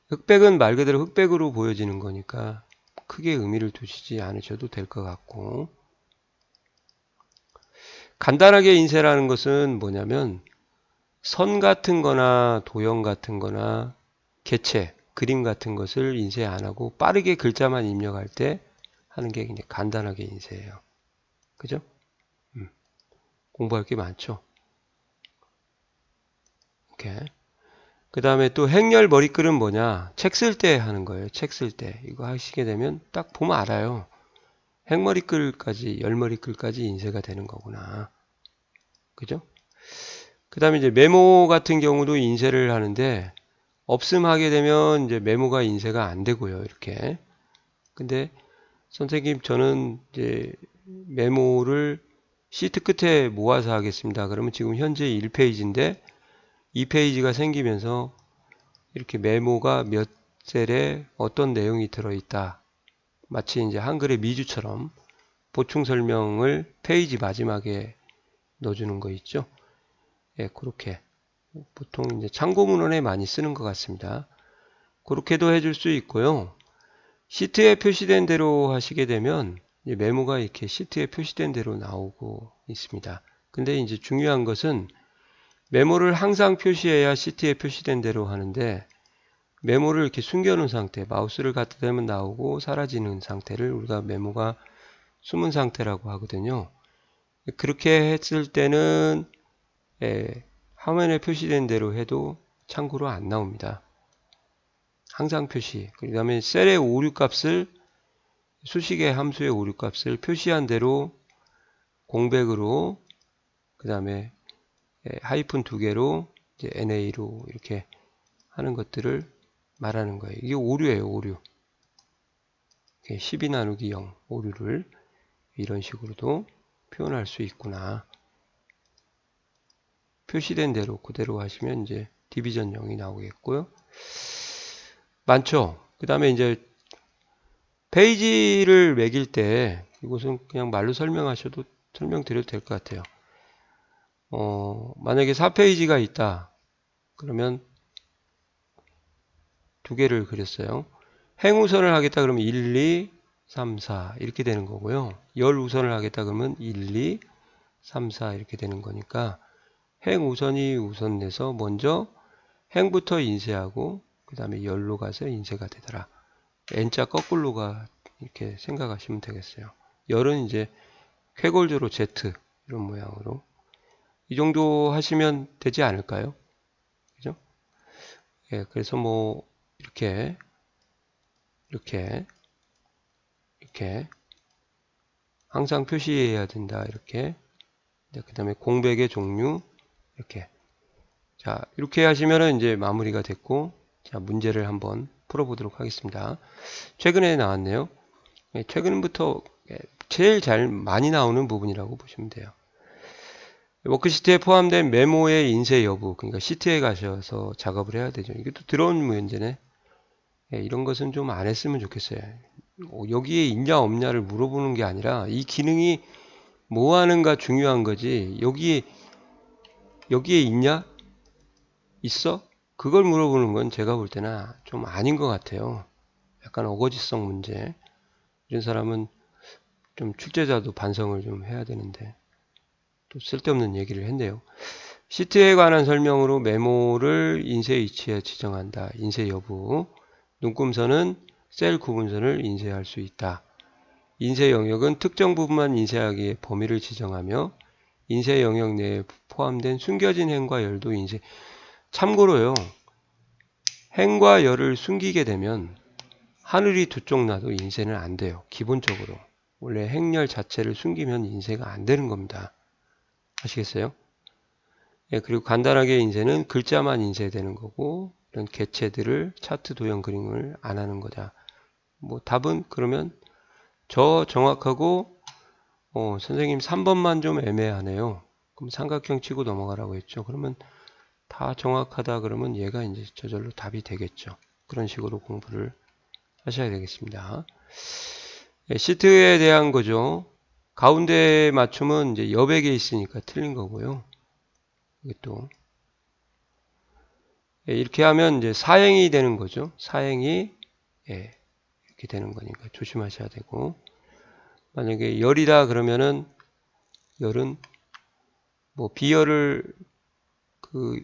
흑백은 말 그대로 흑백으로 보여지는 거니까 크게 의미를 두시지 않으셔도 될 것 같고, 간단하게 인쇄라는 것은 뭐냐면 선 같은 거나 도형 같은 거나 개체, 그림 같은 것을 인쇄 안 하고 빠르게 글자만 입력할 때 하는 게 그냥 간단하게 인쇄예요. 그죠? 공부할 게 많죠. 이렇게. 그 다음에 또 행렬 머리글은 뭐냐? 책 쓸 때 하는 거예요. 책 쓸 때. 이거 하시게 되면 딱 보면 알아요. 행머리글까지, 열머리글까지 인쇄가 되는 거구나. 그죠? 그 다음에 이제 메모 같은 경우도 인쇄를 하는데, 없음 하게 되면 이제 메모가 인쇄가 안 되고요. 이렇게. 근데 선생님 저는 이제 메모를 시트 끝에 모아서 하겠습니다. 그러면 지금 현재 1페이지인데 2페이지가 생기면서 이렇게 메모가 몇 셀에 어떤 내용이 들어있다. 마치 이제 한글의 미주처럼 보충 설명을 페이지 마지막에 넣어주는 거 있죠. 예, 그렇게. 보통 이제 참고 문헌에 많이 쓰는 것 같습니다. 그렇게도 해줄 수 있고요. 시트에 표시된 대로 하시게 되면 메모가 이렇게 시트에 표시된 대로 나오고 있습니다. 근데 이제 중요한 것은 메모를 항상 표시해야 시트에 표시된 대로 하는데, 메모를 이렇게 숨겨놓은 상태, 마우스를 갖다 대면 나오고 사라지는 상태를 우리가 메모가 숨은 상태라고 하거든요. 그렇게 했을 때는 화면에 표시된 대로 해도 참고로 안 나옵니다. 항상 표시. 그 다음에 셀의 오류 값을, 수식의 함수의 오류 값을 표시한 대로 공백으로, 그 다음에 하이픈 2개로 이제 NA로 이렇게 하는 것들을 말하는 거예요. 이게 오류예요, 오류. 12 나누기 0, 오류를 이런 식으로도 표현할 수 있구나. 표시된 대로 그대로 하시면 이제 디비전 0이 나오겠고요. 많죠? 그 다음에 이제 페이지를 매길 때 이것은 그냥 말로 설명드려도 될 것 같아요. 만약에 4페이지가 있다. 그러면 2개를 그렸어요. 행우선을 하겠다 그러면 1, 2, 3, 4 이렇게 되는 거고요. 열우선을 하겠다 그러면 1, 2, 3, 4 이렇게 되는 거니까 행우선이 우선 내서 먼저 행부터 인쇄하고 그 다음에 열로 가서 인쇄가 되더라. N자 거꾸로가 이렇게 생각하시면 되겠어요. 열은 이제 쾌골조로 Z 이런 모양으로 이 정도 하시면 되지 않을까요? 그죠? 예, 그래서 뭐 이렇게 항상 표시해야 된다. 이렇게. 그 다음에 공백의 종류 이렇게. 자, 이렇게 하시면은 이제 마무리가 됐고, 자, 문제를 한번 풀어보도록 하겠습니다. 최근에 나왔네요. 최근부터 제일 잘 많이 나오는 부분이라고 보시면 돼요. 워크시트에 포함된 메모의 인쇄 여부, 그러니까 시트에 가셔서 작업을 해야 되죠. 이것도 들어온 문제네. 이런 것은 좀 안 했으면 좋겠어요. 여기에 있냐 없냐를 물어보는 게 아니라 이 기능이 뭐 하는가 중요한 거지. 여기에 있냐? 있어? 그걸 물어보는 건 제가 볼 때는 좀 아닌 것 같아요. 약간 어거지성 문제. 이런 사람은 좀 출제자도 반성을 좀 해야 되는데 또 쓸데없는 얘기를 했네요. 시트에 관한 설명으로 메모를 인쇄 위치에 지정한다. 인쇄 여부. 눈금선은 셀 구분선을 인쇄할 수 있다. 인쇄 영역은 특정 부분만 인쇄하기에 범위를 지정하며 인쇄 영역 내에 포함된 숨겨진 행과 열도 인쇄. 참고로요. 행과 열을 숨기게 되면 하늘이 두 쪽 나도 인쇄는 안 돼요. 기본적으로. 원래 행열 자체를 숨기면 인쇄가 안 되는 겁니다. 아시겠어요? 예, 그리고 간단하게 인쇄는 글자만 인쇄되는 거고 이런 개체들을 차트 도형 그림을 안 하는 거다. 뭐 답은 그러면 저 정확하고 선생님 3번만 좀 애매하네요. 그럼 삼각형 치고 넘어가라고 했죠. 그러면 다 정확하다 그러면 얘가 이제 저절로 답이 되겠죠. 그런 식으로 공부를 하셔야 되겠습니다. 예, 시트에 대한 거죠. 가운데 맞춤은 이제 여백에 있으니까 틀린 거고요. 이것도 예, 이렇게 하면 이제 사행이 되는 거죠. 사행이 예, 이렇게 되는 거니까 조심하셔야 되고 만약에 열이다 그러면은 열은 뭐 비열을 그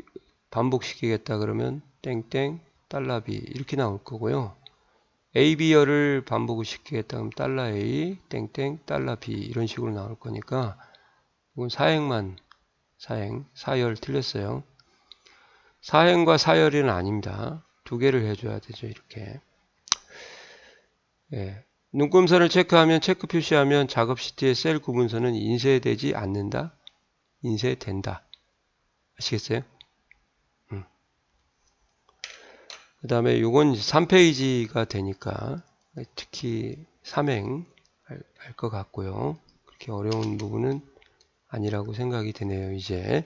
반복시키겠다 그러면 땡땡 달러 B 이렇게 나올 거고요. AB열을 반복을 시키겠다 그러면 달러 A 땡땡 달러 B 이런 식으로 나올 거니까 이건 사행만 사열 틀렸어요. 사행과 사열이는 아닙니다. 두 개를 해줘야 되죠. 이렇게 예. 눈금선을 체크하면 체크 표시하면 작업 시트의 셀 구분선은 인쇄되지 않는다. 인쇄된다. 아시겠어요? 그 다음에 요건 3페이지가 되니까 특히 3행 할 것 같고요. 그렇게 어려운 부분은 아니라고 생각이 드네요. 이제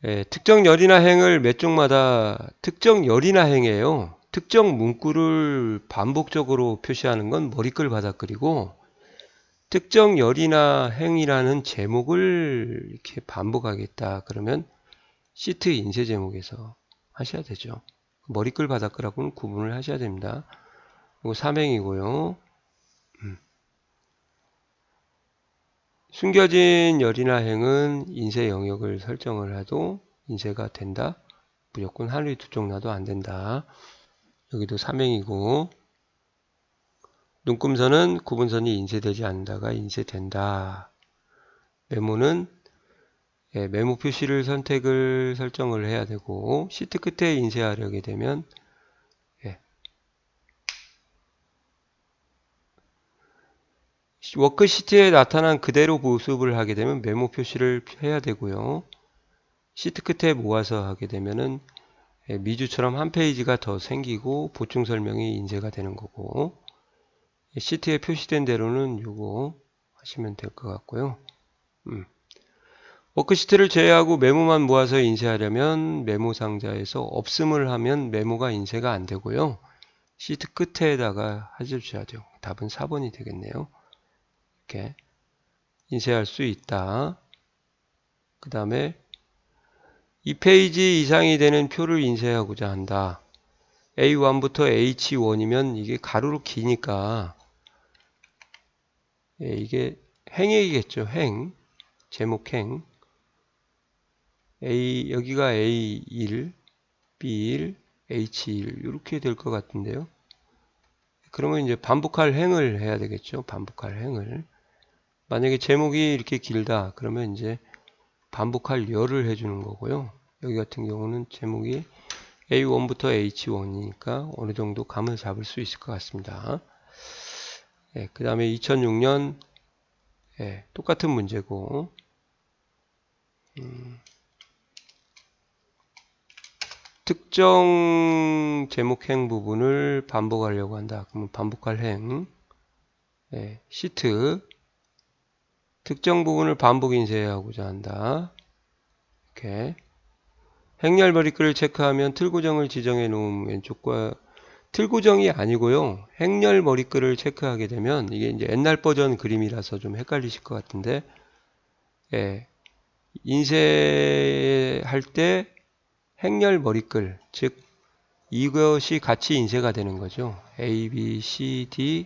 예, 특정 열이나 행을 몇 종마다 특정 열이나 행이에요. 특정 문구를 반복적으로 표시하는 건 머리글 바닥글이고 특정 열이나 행이라는 제목을 이렇게 반복하겠다 그러면 시트 인쇄 제목에서 하셔야 되죠. 머리글 바닥글하고는 구분을 하셔야 됩니다. 이거 3행이고요. 숨겨진 열이나 행은 인쇄 영역을 설정을 해도 인쇄가 된다. 무조건 하늘이 두 쪽 나도 안 된다. 여기도 3행이고 눈금선은 구분선이 인쇄되지 않는다가 인쇄된다. 메모는 메모 표시를 선택을 설정을 해야 되고 시트 끝에 인쇄하려게 되면 워크시트에 나타난 그대로 보습을 하게 되면 메모 표시를 해야 되고요. 시트 끝에 모아서 하게 되면은 미주처럼 한 페이지가 더 생기고 보충 설명이 인쇄가 되는 거고 시트에 표시된 대로는 요거 하시면 될 것 같고요. 워크시트를 제외하고 메모만 모아서 인쇄하려면 메모 상자에서 없음을 하면 메모가 인쇄가 안 되고요. 시트 끝에다가 해주셔야 돼요. 답은 4번이 되겠네요. 이렇게 인쇄할 수 있다. 그 다음에 2페이지 이상이 되는 표를 인쇄하고자 한다. A1부터 H1이면 이게 가로로 기니까 이게 행이겠죠. 행. 제목행. 여기가 A1, B1, H1 이렇게 될 것 같은데요. 그러면 이제 반복할 행을 해야 되겠죠. 반복할 행을. 만약에 제목이 이렇게 길다. 그러면 이제 반복할 열을 해주는 거고요. 여기 같은 경우는 제목이 A1부터 H1이니까 어느 정도 감을 잡을 수 있을 것 같습니다. 그 다음에 2006년 똑같은 문제고 특정 제목행 부분을 반복하려고 한다. 그러면 반복할 행 시트 특정 부분을 반복 인쇄하고자 한다. 이렇게 행렬 머리글을 체크하면 틀 고정을 지정해 놓은 왼쪽과 틀고정이 아니고요. 행렬 머리글을 체크하게 되면 이게 이제 옛날 버전 그림이라서 좀 헷갈리실 것 같은데, 예, 인쇄할 때 행렬 머리글, 즉 이것이 같이 인쇄가 되는 거죠. A, B, C, D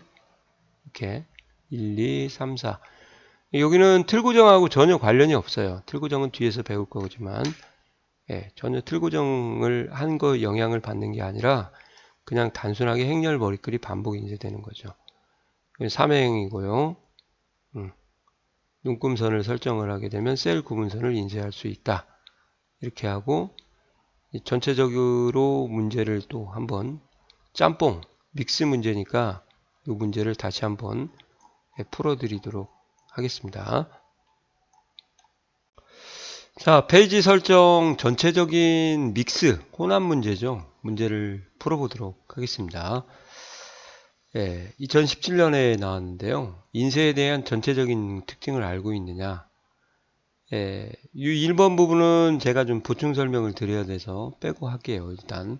이렇게 1, 2, 3, 4. 여기는 틀고정하고 전혀 관련이 없어요. 틀고정은 뒤에서 배울 거지만, 예, 전혀 틀고정을 한 거 영향을 받는 게 아니라 그냥 단순하게 행렬 머리글이 반복 인쇄되는 거죠. 삼행이고요. 눈금선을 설정을 하게 되면 셀 구분선을 인쇄할 수 있다. 이렇게 하고 전체적으로 문제를 또 한번 짬뽕 믹스 문제니까 이 문제를 다시 한번 풀어드리도록 하겠습니다. 자, 페이지 설정 전체적인 믹스 혼합 문제죠. 문제를 풀어보도록 하겠습니다. 예, 2017년에 나왔는데요. 인쇄에 대한 전체적인 특징을 알고 있느냐. 예, 이 1번 부분은 제가 좀 보충 설명을 드려야 돼서 빼고 할게요. 일단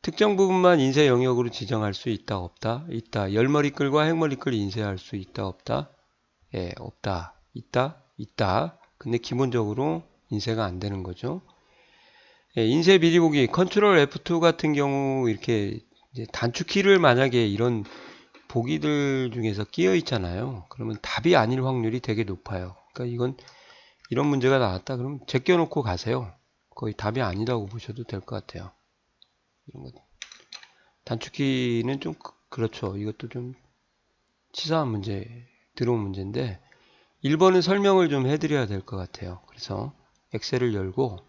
특정 부분만 인쇄 영역으로 지정할 수 있다, 없다, 있다. 열머리글과 행머리글 인쇄할 수 있다, 없다, 예, 없다, 있다, 있다. 근데 기본적으로 인쇄가 안 되는 거죠. 예, 인쇄 미리 보기 컨트롤 F2 같은 경우 이렇게 이제 단축키를 만약에 이런 보기들 중에서 끼어 있잖아요. 그러면 답이 아닐 확률이 되게 높아요. 그러니까 이건 이런 문제가 나왔다 그러면 제껴놓고 가세요. 거의 답이 아니라고 보셔도 될 것 같아요. 이런 거. 단축키는 좀 그렇죠. 이것도 좀 치사한 문제, 들어온 문제인데 1번은 설명을 좀 해드려야 될 것 같아요. 그래서 엑셀을 열고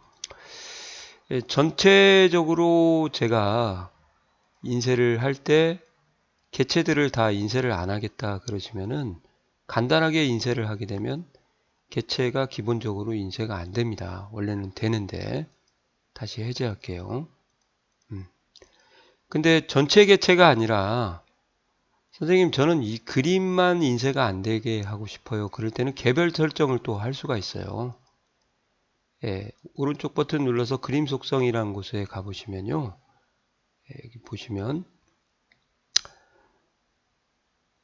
전체적으로 제가 인쇄를 할 때 개체들을 다 인쇄를 안 하겠다 그러시면은 간단하게 인쇄를 하게 되면 개체가 기본적으로 인쇄가 안 됩니다. 원래는 되는데 다시 해제할게요. 근데 전체 개체가 아니라 선생님 저는 이 그림만 인쇄가 안 되게 하고 싶어요. 그럴 때는 개별 설정을 또 할 수가 있어요. 예, 오른쪽 버튼 눌러서 그림 속성이라는 곳에 가보시면요. 예, 여기 보시면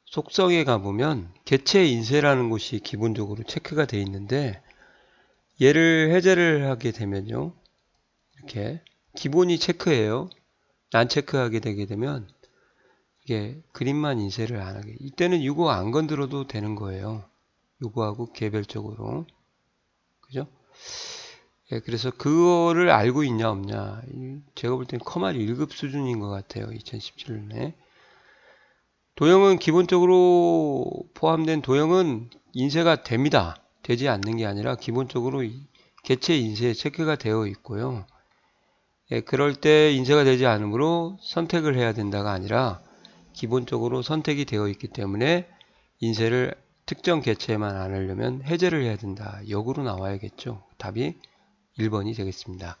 속성에 가보면 개체 인쇄라는 곳이 기본적으로 체크가 되어 있는데 얘를 해제를 하게 되면요. 이렇게 기본이 체크예요. 난 체크하게 되게 되면 이게 그림만 인쇄를 안 하게. 이때는 이거 안 건드려도 되는 거예요. 요거하고 개별적으로. 그죠? 예, 그래서 그거를 알고 있냐 없냐. 제가 볼 땐 커말 1급 수준인 것 같아요. 2017년에. 도형은 기본적으로 포함된 도형은 인쇄가 됩니다. 되지 않는 게 아니라 기본적으로 개체 인쇄 체크가 되어 있고요. 예, 그럴 때 인쇄가 되지 않으므로 선택을 해야 된다가 아니라 기본적으로 선택이 되어 있기 때문에 인쇄를 특정 개체만 안 하려면 해제를 해야 된다. 역으로 나와야겠죠. 답이 1번이 되겠습니다.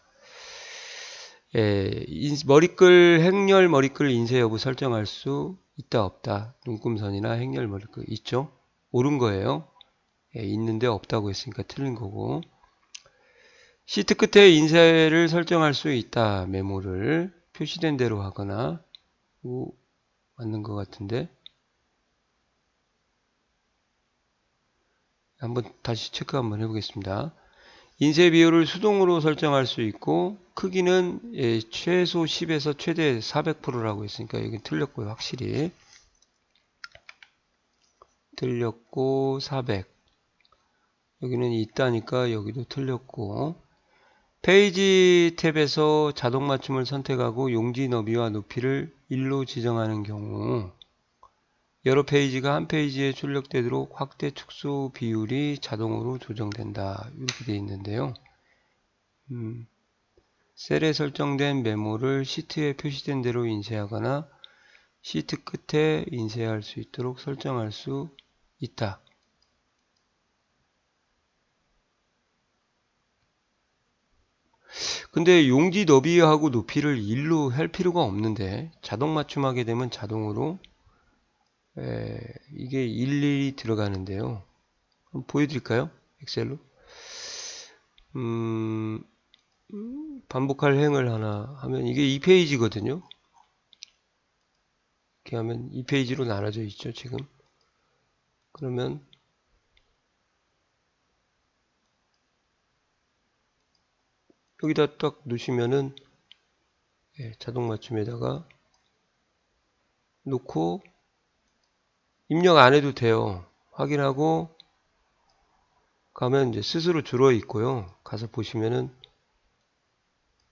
예, 머리글, 행렬 머리글 인쇄 여부 설정할 수 있다 없다. 눈금선이나 행렬 머리글 있죠. 옳은 거예요. 예, 있는데 없다고 했으니까 틀린 거고. 시트 끝에 인쇄를 설정할 수 있다. 메모를 표시된 대로 하거나 맞는 것 같은데 한번 다시 체크 한번 해보겠습니다. 인쇄 비율을 수동으로 설정할 수 있고 크기는 예, 최소 10에서 최대 400%라고 했으니까 여기 틀렸고요. 확실히 틀렸고 400 여기는 있다니까 여기도 틀렸고 페이지 탭에서 자동 맞춤을 선택하고 용지 너비와 높이를 1로 지정하는 경우 여러 페이지가 한 페이지에 출력되도록 확대 축소 비율이 자동으로 조정된다. 이렇게 되어 있는데요. 셀에 설정된 메모를 시트에 표시된 대로 인쇄하거나 시트 끝에 인쇄할 수 있도록 설정할 수 있다. 근데 용지 너비하고 높이를 1로 할 필요가 없는데 자동 맞춤하게 되면 자동으로 이게 일일이 들어가는데요. 한번 보여드릴까요? 엑셀로. 반복할 행을 하나 하면 이게 2페이지거든요. 이렇게 하면 2페이지로 나눠져 있죠, 지금. 그러면 여기다 딱 놓으시면은 자동 맞춤에다가 놓고 입력 안 해도 돼요. 확인하고 가면 이제 스스로 들어 있고요. 가서 보시면은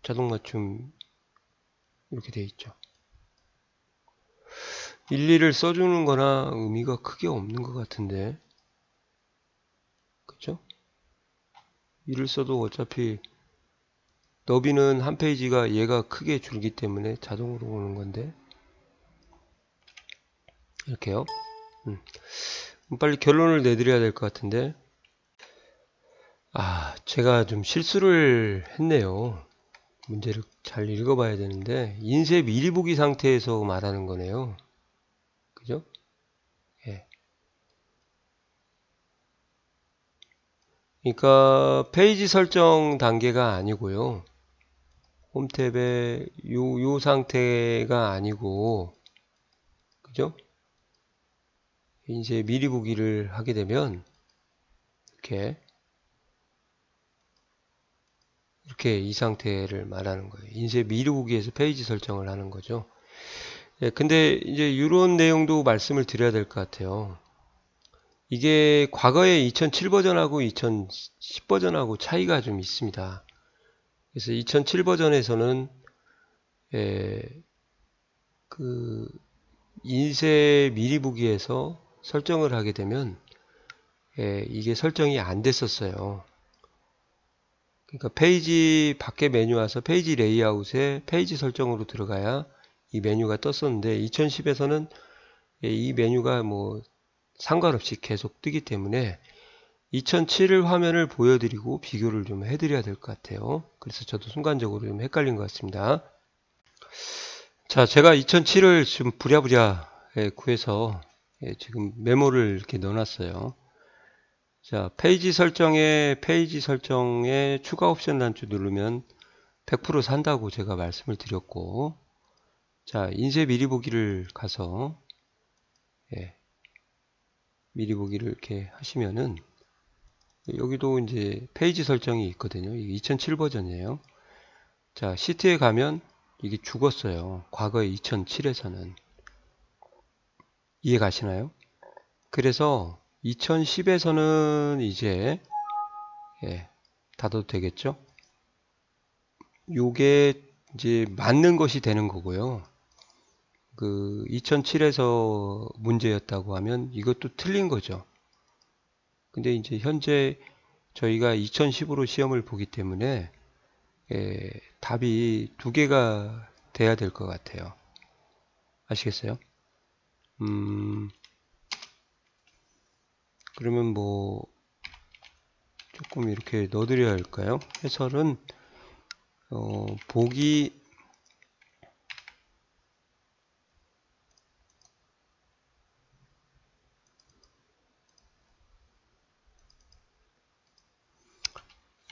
자동 맞춤 이렇게 돼 있죠. 일일을 써주는 거나 의미가 크게 없는 것 같은데, 그쵸? 일을 써도 어차피 너비는 한 페이지가 얘가 크게 줄기 때문에 자동으로 오는 건데, 이렇게요. 빨리 결론을 내드려야 될 것 같은데, 제가 좀 실수를 했네요. 문제를 잘 읽어봐야 되는데, 인쇄 미리 보기 상태에서 말하는 거네요. 그죠? 예. 그러니까 페이지 설정 단계가 아니고요. 홈탭의 요 상태가 아니고, 그죠? 이제 미리 보기를 하게 되면 이렇게 이 상태를 말하는 거예요. 인쇄 미리 보기에서 페이지 설정을 하는 거죠. 예, 근데 이제 이런 내용도 말씀을 드려야 될 것 같아요. 이게 과거에 2007 버전하고 2010 버전하고 차이가 좀 있습니다. 그래서 2007 버전에서는 그 인쇄 미리 보기에서 설정을 하게 되면 이게 설정이 안 됐었어요. 그러니까 페이지 밖에 메뉴 와서 페이지 레이아웃에 페이지 설정으로 들어가야 이 메뉴가 떴었는데 2010에서는 이 메뉴가 뭐 상관없이 계속 뜨기 때문에 2007 화면을 보여드리고 비교를 좀 해드려야 될 것 같아요. 그래서 저도 순간적으로 좀 헷갈린 것 같습니다. 자, 제가 2007을 좀 부랴부랴 구해서 지금 메모를 이렇게 넣어놨어요. 자, 페이지 설정에 추가 옵션 단추 누르면 100% 산다고 제가 말씀을 드렸고, 자, 인쇄 미리 보기를 가서 미리 보기를 이렇게 하시면은 여기도 이제 페이지 설정이 있거든요. 이게 2007 버전이에요. 자, 시트에 가면 이게 죽었어요. 과거에 2007에서는. 이해 가시나요? 그래서 2010에서는 이제 닫아도 되겠죠? 요게 이제 맞는 것이 되는 거고요. 그 2007에서 문제였다고 하면 이것도 틀린 거죠. 근데 이제 현재 저희가 2010으로 시험을 보기 때문에 답이 두 개가 돼야 될 것 같아요. 아시겠어요? 그러면 뭐 조금 이렇게 넣어드려야 할까요? 해설은 보기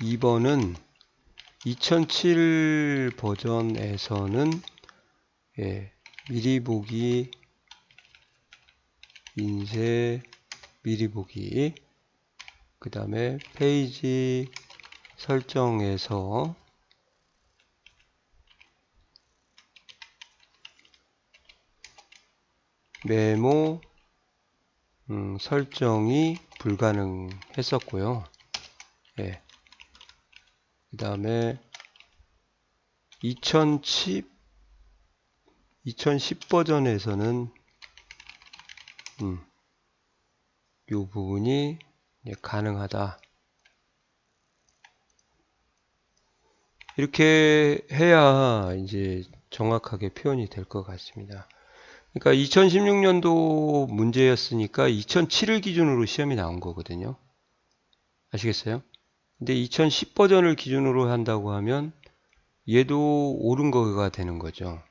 2번은 2007 버전에서는 미리 보기 인쇄 미리 보기 그 다음에 페이지 설정에서 메모 설정이 불가능했었고요. 그 다음에 2010 버전에서는 이 부분이 가능하다. 이렇게 해야 이제 정확하게 표현이 될 것 같습니다. 그러니까 2016년도 문제였으니까 2007을 기준으로 시험이 나온 거거든요. 아시겠어요? 근데 2010 버전을 기준으로 한다고 하면 얘도 옳은 거가 되는 거죠.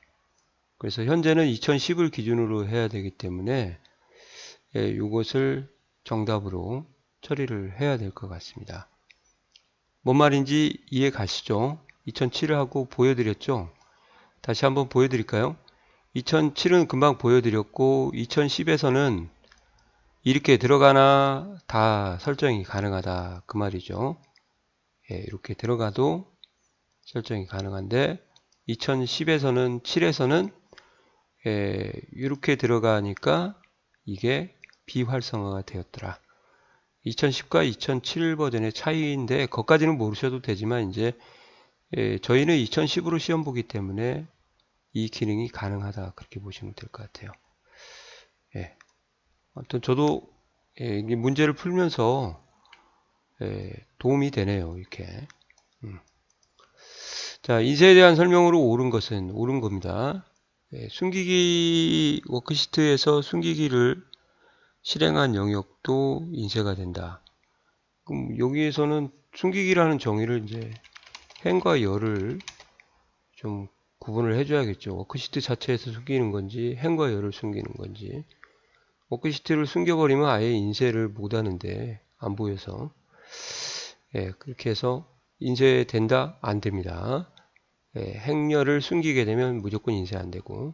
그래서 현재는 2010을 기준으로 해야 되기 때문에 이것을 정답으로 처리를 해야 될 것 같습니다. 뭔 말인지 이해 가시죠? 2007을 하고 보여드렸죠? 다시 한번 보여드릴까요? 2007은 금방 보여드렸고 2010에서는 이렇게 들어가나 다 설정이 가능하다 그 말이죠. 예, 이렇게 들어가도 설정이 가능한데 2010에서는 7에서는 예, 이렇게 들어가니까 이게 비활성화가 되었더라. 2010과 2007 버전의 차이인데 거기까지는 모르셔도 되지만 이제 예, 저희는 2010으로 시험 보기 때문에 이 기능이 가능하다 그렇게 보시면 될 것 같아요. 예. 아무튼 저도 예, 이 문제를 풀면서 예, 도움이 되네요. 이렇게. 자, 인쇄에 대한 설명으로 옳은 것은 옳은 겁니다. 예, 숨기기 워크시트에서 숨기기를 실행한 영역도 인쇄가 된다. 그럼 여기에서는 숨기기라는 정의를 이제 행과 열을 좀 구분을 해줘야겠죠. 워크시트 자체에서 숨기는 건지 행과 열을 숨기는 건지. 워크시트를 숨겨버리면 아예 인쇄를 못하는데 안 보여서 예, 그렇게 해서 인쇄된다? 안 됩니다. 예, 행렬을 숨기게 되면 무조건 인쇄 안 되고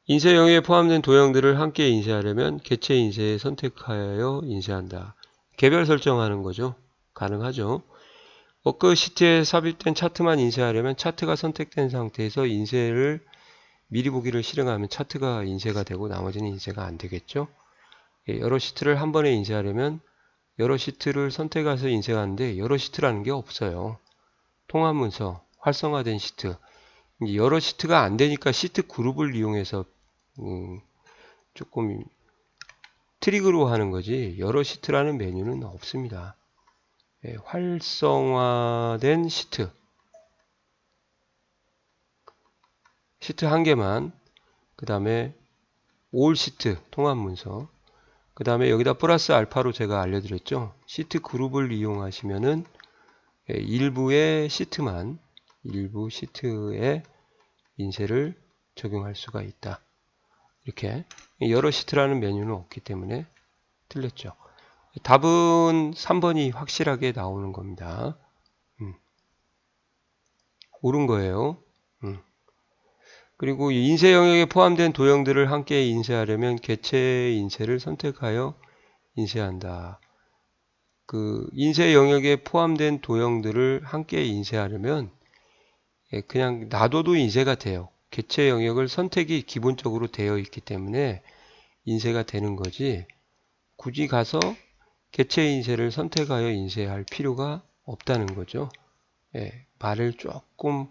인쇄 영역에 포함된 도형들을 함께 인쇄하려면 개체 인쇄에 선택하여 인쇄한다. 개별 설정하는 거죠. 가능하죠. 워크시트에 삽입된 차트만 인쇄하려면 차트가 선택된 상태에서 인쇄를 미리 보기를 실행하면 차트가 인쇄가 되고 나머지는 인쇄가 안 되겠죠. 예, 여러 시트를 한 번에 인쇄하려면 여러 시트를 선택해서 인쇄하는데 여러 시트라는 게 없어요. 통합 문서, 활성화된 시트. 여러 시트가 안 되니까 시트 그룹을 이용해서 조금 트릭으로 하는 거지 여러 시트라는 메뉴는 없습니다. 예, 활성화된 시트 한 개만, 그 다음에 올 시트 통합 문서, 그 다음에 여기다 플러스 알파로 제가 알려드렸죠. 시트 그룹을 이용하시면은 일부의 시트만 일부 시트에 인쇄를 적용할 수가 있다. 이렇게 여러 시트라는 메뉴는 없기 때문에 틀렸죠. 답은 3번이 확실하게 나오는 겁니다. 옳은 거예요. 그리고 인쇄 영역에 포함된 도형들을 함께 인쇄하려면 개체 인쇄를 선택하여 인쇄한다. 그 인쇄 영역에 포함된 도형들을 함께 인쇄하려면 그냥 놔둬도 인쇄가 돼요. 개체 영역을 선택이 기본적으로 되어 있기 때문에 인쇄가 되는 거지 굳이 가서 개체 인쇄를 선택하여 인쇄할 필요가 없다는 거죠. 예, 말을 조금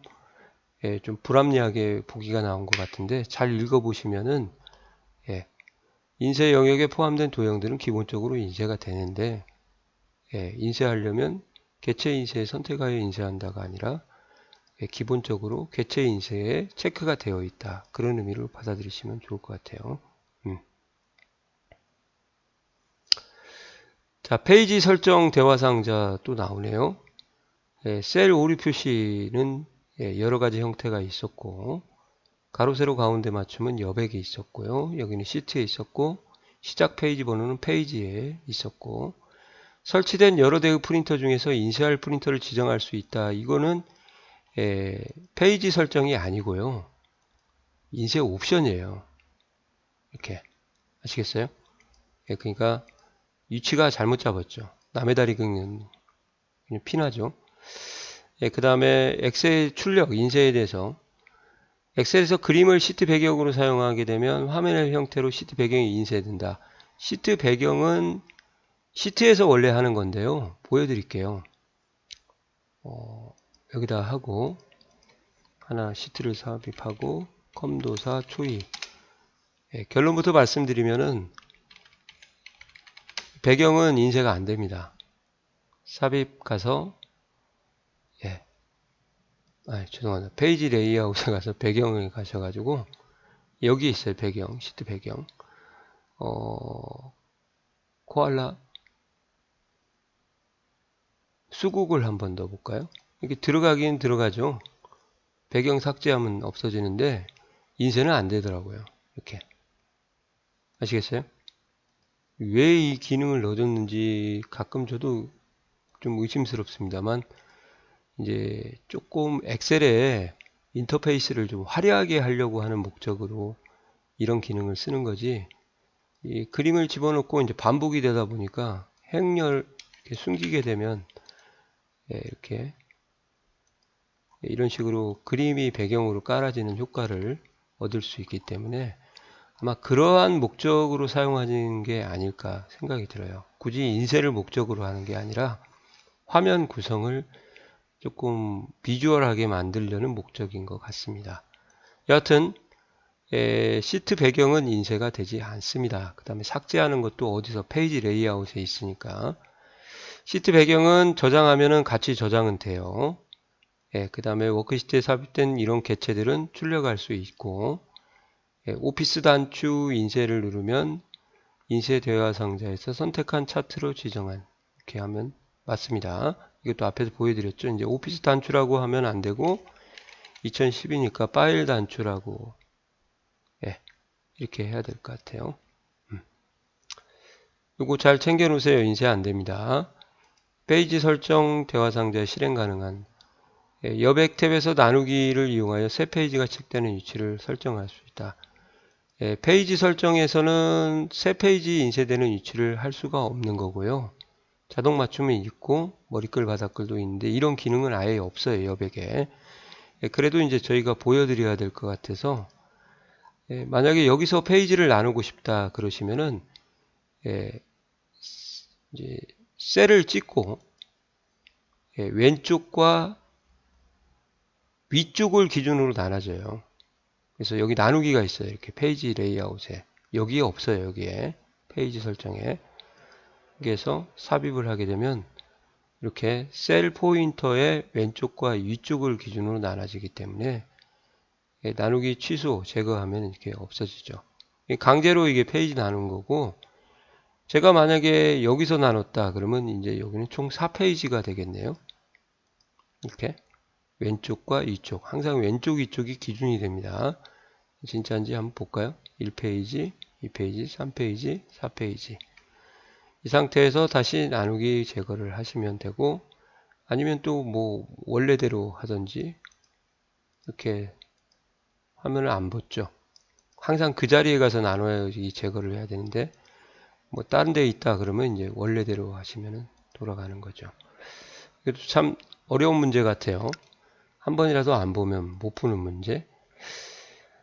좀 불합리하게 보기가 나온 것 같은데 잘 읽어보시면은 인쇄 영역에 포함된 도형들은 기본적으로 인쇄가 되는데 인쇄하려면 개체 인쇄에 선택하여 인쇄한다가 아니라 기본적으로 개체 인쇄에 체크가 되어 있다. 그런 의미로 받아들이시면 좋을 것 같아요. 자, 페이지 설정 대화 상자 또 나오네요. 셀 오류 표시는 여러 가지 형태가 있었고 가로 세로 가운데 맞춤은 여백에 있었고요. 여기는 시트에 있었고 시작 페이지 번호는 페이지에 있었고 설치된 여러 대의 프린터 중에서 인쇄할 프린터를 지정할 수 있다. 이거는 페이지 설정이 아니고요. 인쇄 옵션이에요. 이렇게 아시겠어요? 그러니까 위치가 잘못 잡았죠. 남의 다리 긁는 피나죠. 그 다음에 엑셀 출력 인쇄에 대해서 엑셀에서 그림을 시트 배경으로 사용하게 되면 화면의 형태로 시트 배경이 인쇄된다. 시트 배경은 시트에서 원래 하는 건데요. 보여드릴게요. 여기다 하고 하나 시트를 삽입하고 컴도사 초이 결론부터 말씀드리면은 배경은 인쇄가 안 됩니다. 삽입 가서 죄송합니다. 페이지 레이아웃에 가서 배경을 가셔가지고 여기 있어요. 배경 시트 배경 코알라 수국을 한번 넣어볼까요? 이렇게 들어가긴 들어가죠. 배경 삭제하면 없어지는데 인쇄는 안 되더라고요. 이렇게 아시겠어요? 왜 이 기능을 넣어줬는지 가끔 저도 좀 의심스럽습니다만 이제 조금 엑셀에 인터페이스를 좀 화려하게 하려고 하는 목적으로 이런 기능을 쓰는 거지, 이 그림을 집어넣고 이제 반복이 되다 보니까 행렬 이렇게 숨기게 되면 이렇게 이런 식으로 그림이 배경으로 깔아지는 효과를 얻을 수 있기 때문에 아마 그러한 목적으로 사용하는 게 아닐까 생각이 들어요. 굳이 인쇄를 목적으로 하는 게 아니라 화면 구성을 조금 비주얼하게 만들려는 목적인 것 같습니다. 여하튼 시트 배경은 인쇄가 되지 않습니다. 그 다음에 삭제하는 것도 어디서 페이지 레이아웃에 있으니까. 시트 배경은 저장하면은 같이 저장은 돼요. 그 다음에 워크시트에 삽입된 이런 개체들은 출력할 수 있고, 오피스 단추 인쇄를 누르면 인쇄 대화 상자에서 선택한 차트로 지정한, 이렇게 하면 맞습니다. 이것도 앞에서 보여드렸죠. 이제 오피스 단추라고 하면 안 되고 2010이니까 파일 단추라고 이렇게 해야 될 것 같아요. 요거 잘 챙겨 놓으세요. 인쇄 안 됩니다. 페이지 설정 대화 상자에 실행 가능한, 여백 탭에서 나누기를 이용하여 새 페이지가 책되는 위치를 설정할 수 있다. 페이지 설정에서는 새 페이지 인쇄되는 위치를 할 수가 없는 거고요. 자동 맞춤이 있고 머리글 바닥글도 있는데 이런 기능은 아예 없어요. 여백에. 그래도 이제 저희가 보여드려야 될 것 같아서, 만약에 여기서 페이지를 나누고 싶다 그러시면은 이제 셀을 찍고 왼쪽과 위쪽을 기준으로 나눠져요. 그래서 여기 나누기가 있어요. 이렇게 페이지 레이아웃에. 여기에 없어요. 여기에 페이지 설정에. 여기에서 삽입을 하게 되면 이렇게 셀 포인터의 왼쪽과 위쪽을 기준으로 나눠지기 때문에 나누기 취소 제거하면 이렇게 없어지죠. 강제로 이게 페이지 나눈 거고, 제가 만약에 여기서 나눴다 그러면 이제 여기는 총 4페이지가 되겠네요. 이렇게 왼쪽과 위쪽, 항상 왼쪽 위쪽이 기준이 됩니다. 진짜인지 한번 볼까요? 1페이지, 2페이지, 3페이지, 4페이지. 이 상태에서 다시 나누기 제거를 하시면 되고, 아니면 또 뭐 원래대로 하든지 이렇게 하면 안 붙죠. 항상 그 자리에 가서 나눠야 이 제거를 해야 되는데, 뭐 다른 데 있다 그러면 이제 원래대로 하시면 돌아가는 거죠. 이것도 참 어려운 문제 같아요. 한 번이라도 안 보면 못 푸는 문제.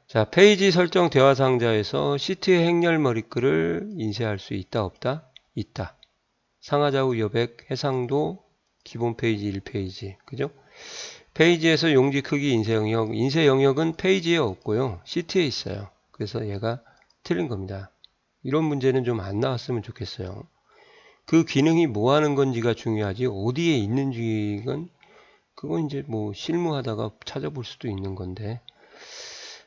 자, 페이지 설정 대화 상자에서 시트의 행렬 머리글을 인쇄할 수 있다 없다? 있다. 상하좌우 여백 해상도 기본 페이지 1페이지. 그죠? 페이지에서 용지 크기 인쇄 영역. 인쇄 영역은 페이지에 없고요. 시트에 있어요. 그래서 얘가 틀린 겁니다. 이런 문제는 좀 안 나왔으면 좋겠어요. 그 기능이 뭐 하는 건지가 중요하지 어디에 있는지는 그건 이제 뭐 실무하다가 찾아볼 수도 있는 건데,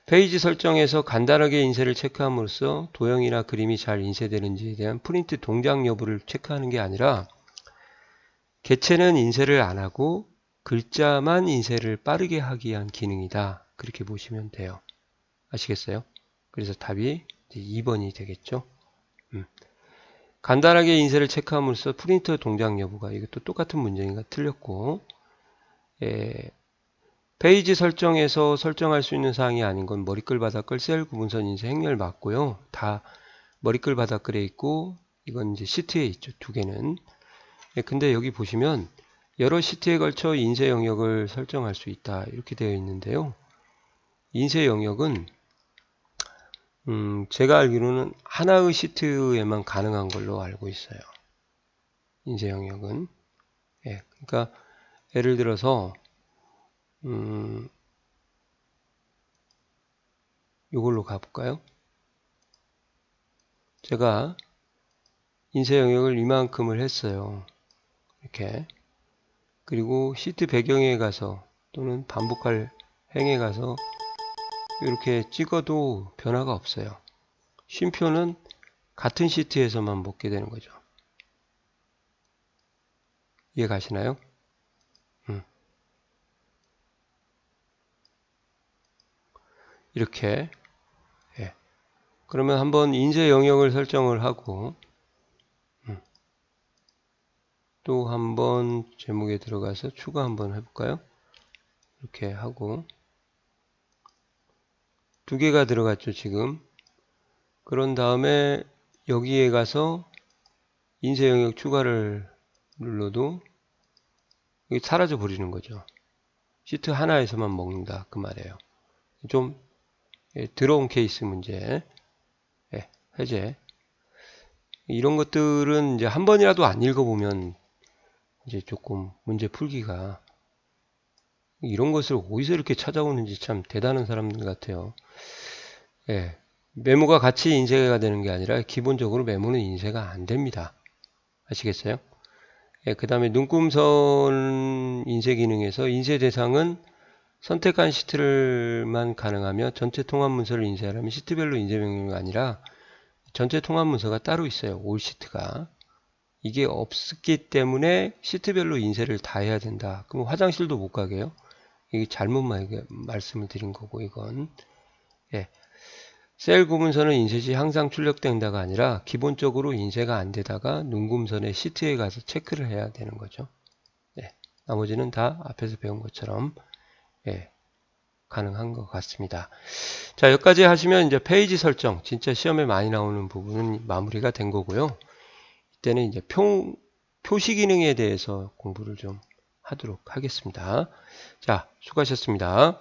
페이지 설정에서 간단하게 인쇄를 체크함으로써 도형이나 그림이 잘 인쇄되는지에 대한 프린트 동작 여부를 체크하는 게 아니라 개체는 인쇄를 안 하고 글자만 인쇄를 빠르게 하기 위한 기능이다. 그렇게 보시면 돼요. 아시겠어요? 그래서 답이 2번이 되겠죠. 간단하게 인쇄를 체크함으로써 프린터 동작 여부가, 이것도 똑같은 문제인가 틀렸고, 페이지 설정에서 설정할 수 있는 사항이 아닌 건 머리글 바닥글 셀 구분선 인쇄 행렬 맞고요. 다 머리글 바닥글에 있고 이건 이제 시트에 있죠. 두 개는. 근데 여기 보시면 여러 시트에 걸쳐 인쇄 영역을 설정할 수 있다 이렇게 되어 있는데요. 인쇄 영역은 제가 알기로는 하나의 시트에만 가능한 걸로 알고 있어요. 인쇄 영역은. 그러니까 예를 들어서 이걸로 가볼까요? 제가 인쇄 영역을 이만큼을 했어요. 이렇게. 그리고 시트 배경에 가서 또는 반복할 행에 가서 이렇게 찍어도 변화가 없어요. 쉼표는 같은 시트에서만 먹게 되는 거죠. 이해 가시나요? 이렇게. 그러면 한번 인쇄 영역을 설정을 하고 또 한번 제목에 들어가서 추가 한번 해볼까요? 이렇게 하고 두 개가 들어갔죠, 지금. 그런 다음에 여기에 가서 인쇄 영역 추가를 눌러도 이게 사라져 버리는 거죠. 시트 하나에서만 먹는다 그 말이에요. 좀 들어온 케이스 문제, 해제. 이런 것들은 이제 한 번이라도 안 읽어보면 이제 조금 문제 풀기가, 이런 것을 어디서 이렇게 찾아오는지 참 대단한 사람들 같아요. 예. 메모가 같이 인쇄가 되는 게 아니라 기본적으로 메모는 인쇄가 안 됩니다. 아시겠어요? 예, 그 다음에 눈금선 인쇄 기능에서 인쇄 대상은 선택한 시트를만 가능하며 전체 통합 문서를 인쇄하려면 시트별로 인쇄 명령이 아니라 전체 통합 문서가 따로 있어요. 올 시트가. 이게 없기 때문에 시트별로 인쇄를 다 해야 된다. 그럼 화장실도 못 가게요. 이게 잘못 말씀을 드린 거고, 이건. 예. 셀 구문서는 인쇄 시 항상 출력된다가 아니라 기본적으로 인쇄가 안 되다가 눈금선의 시트에 가서 체크를 해야 되는 거죠. 예. 나머지는 다 앞에서 배운 것처럼 가능한 것 같습니다. 자, 여기까지 하시면 이제 페이지 설정, 진짜 시험에 많이 나오는 부분은 마무리가 된 거고요. 이때는 이제 표시 기능에 대해서 공부를 좀 하도록 하겠습니다. 자, 수고하셨습니다.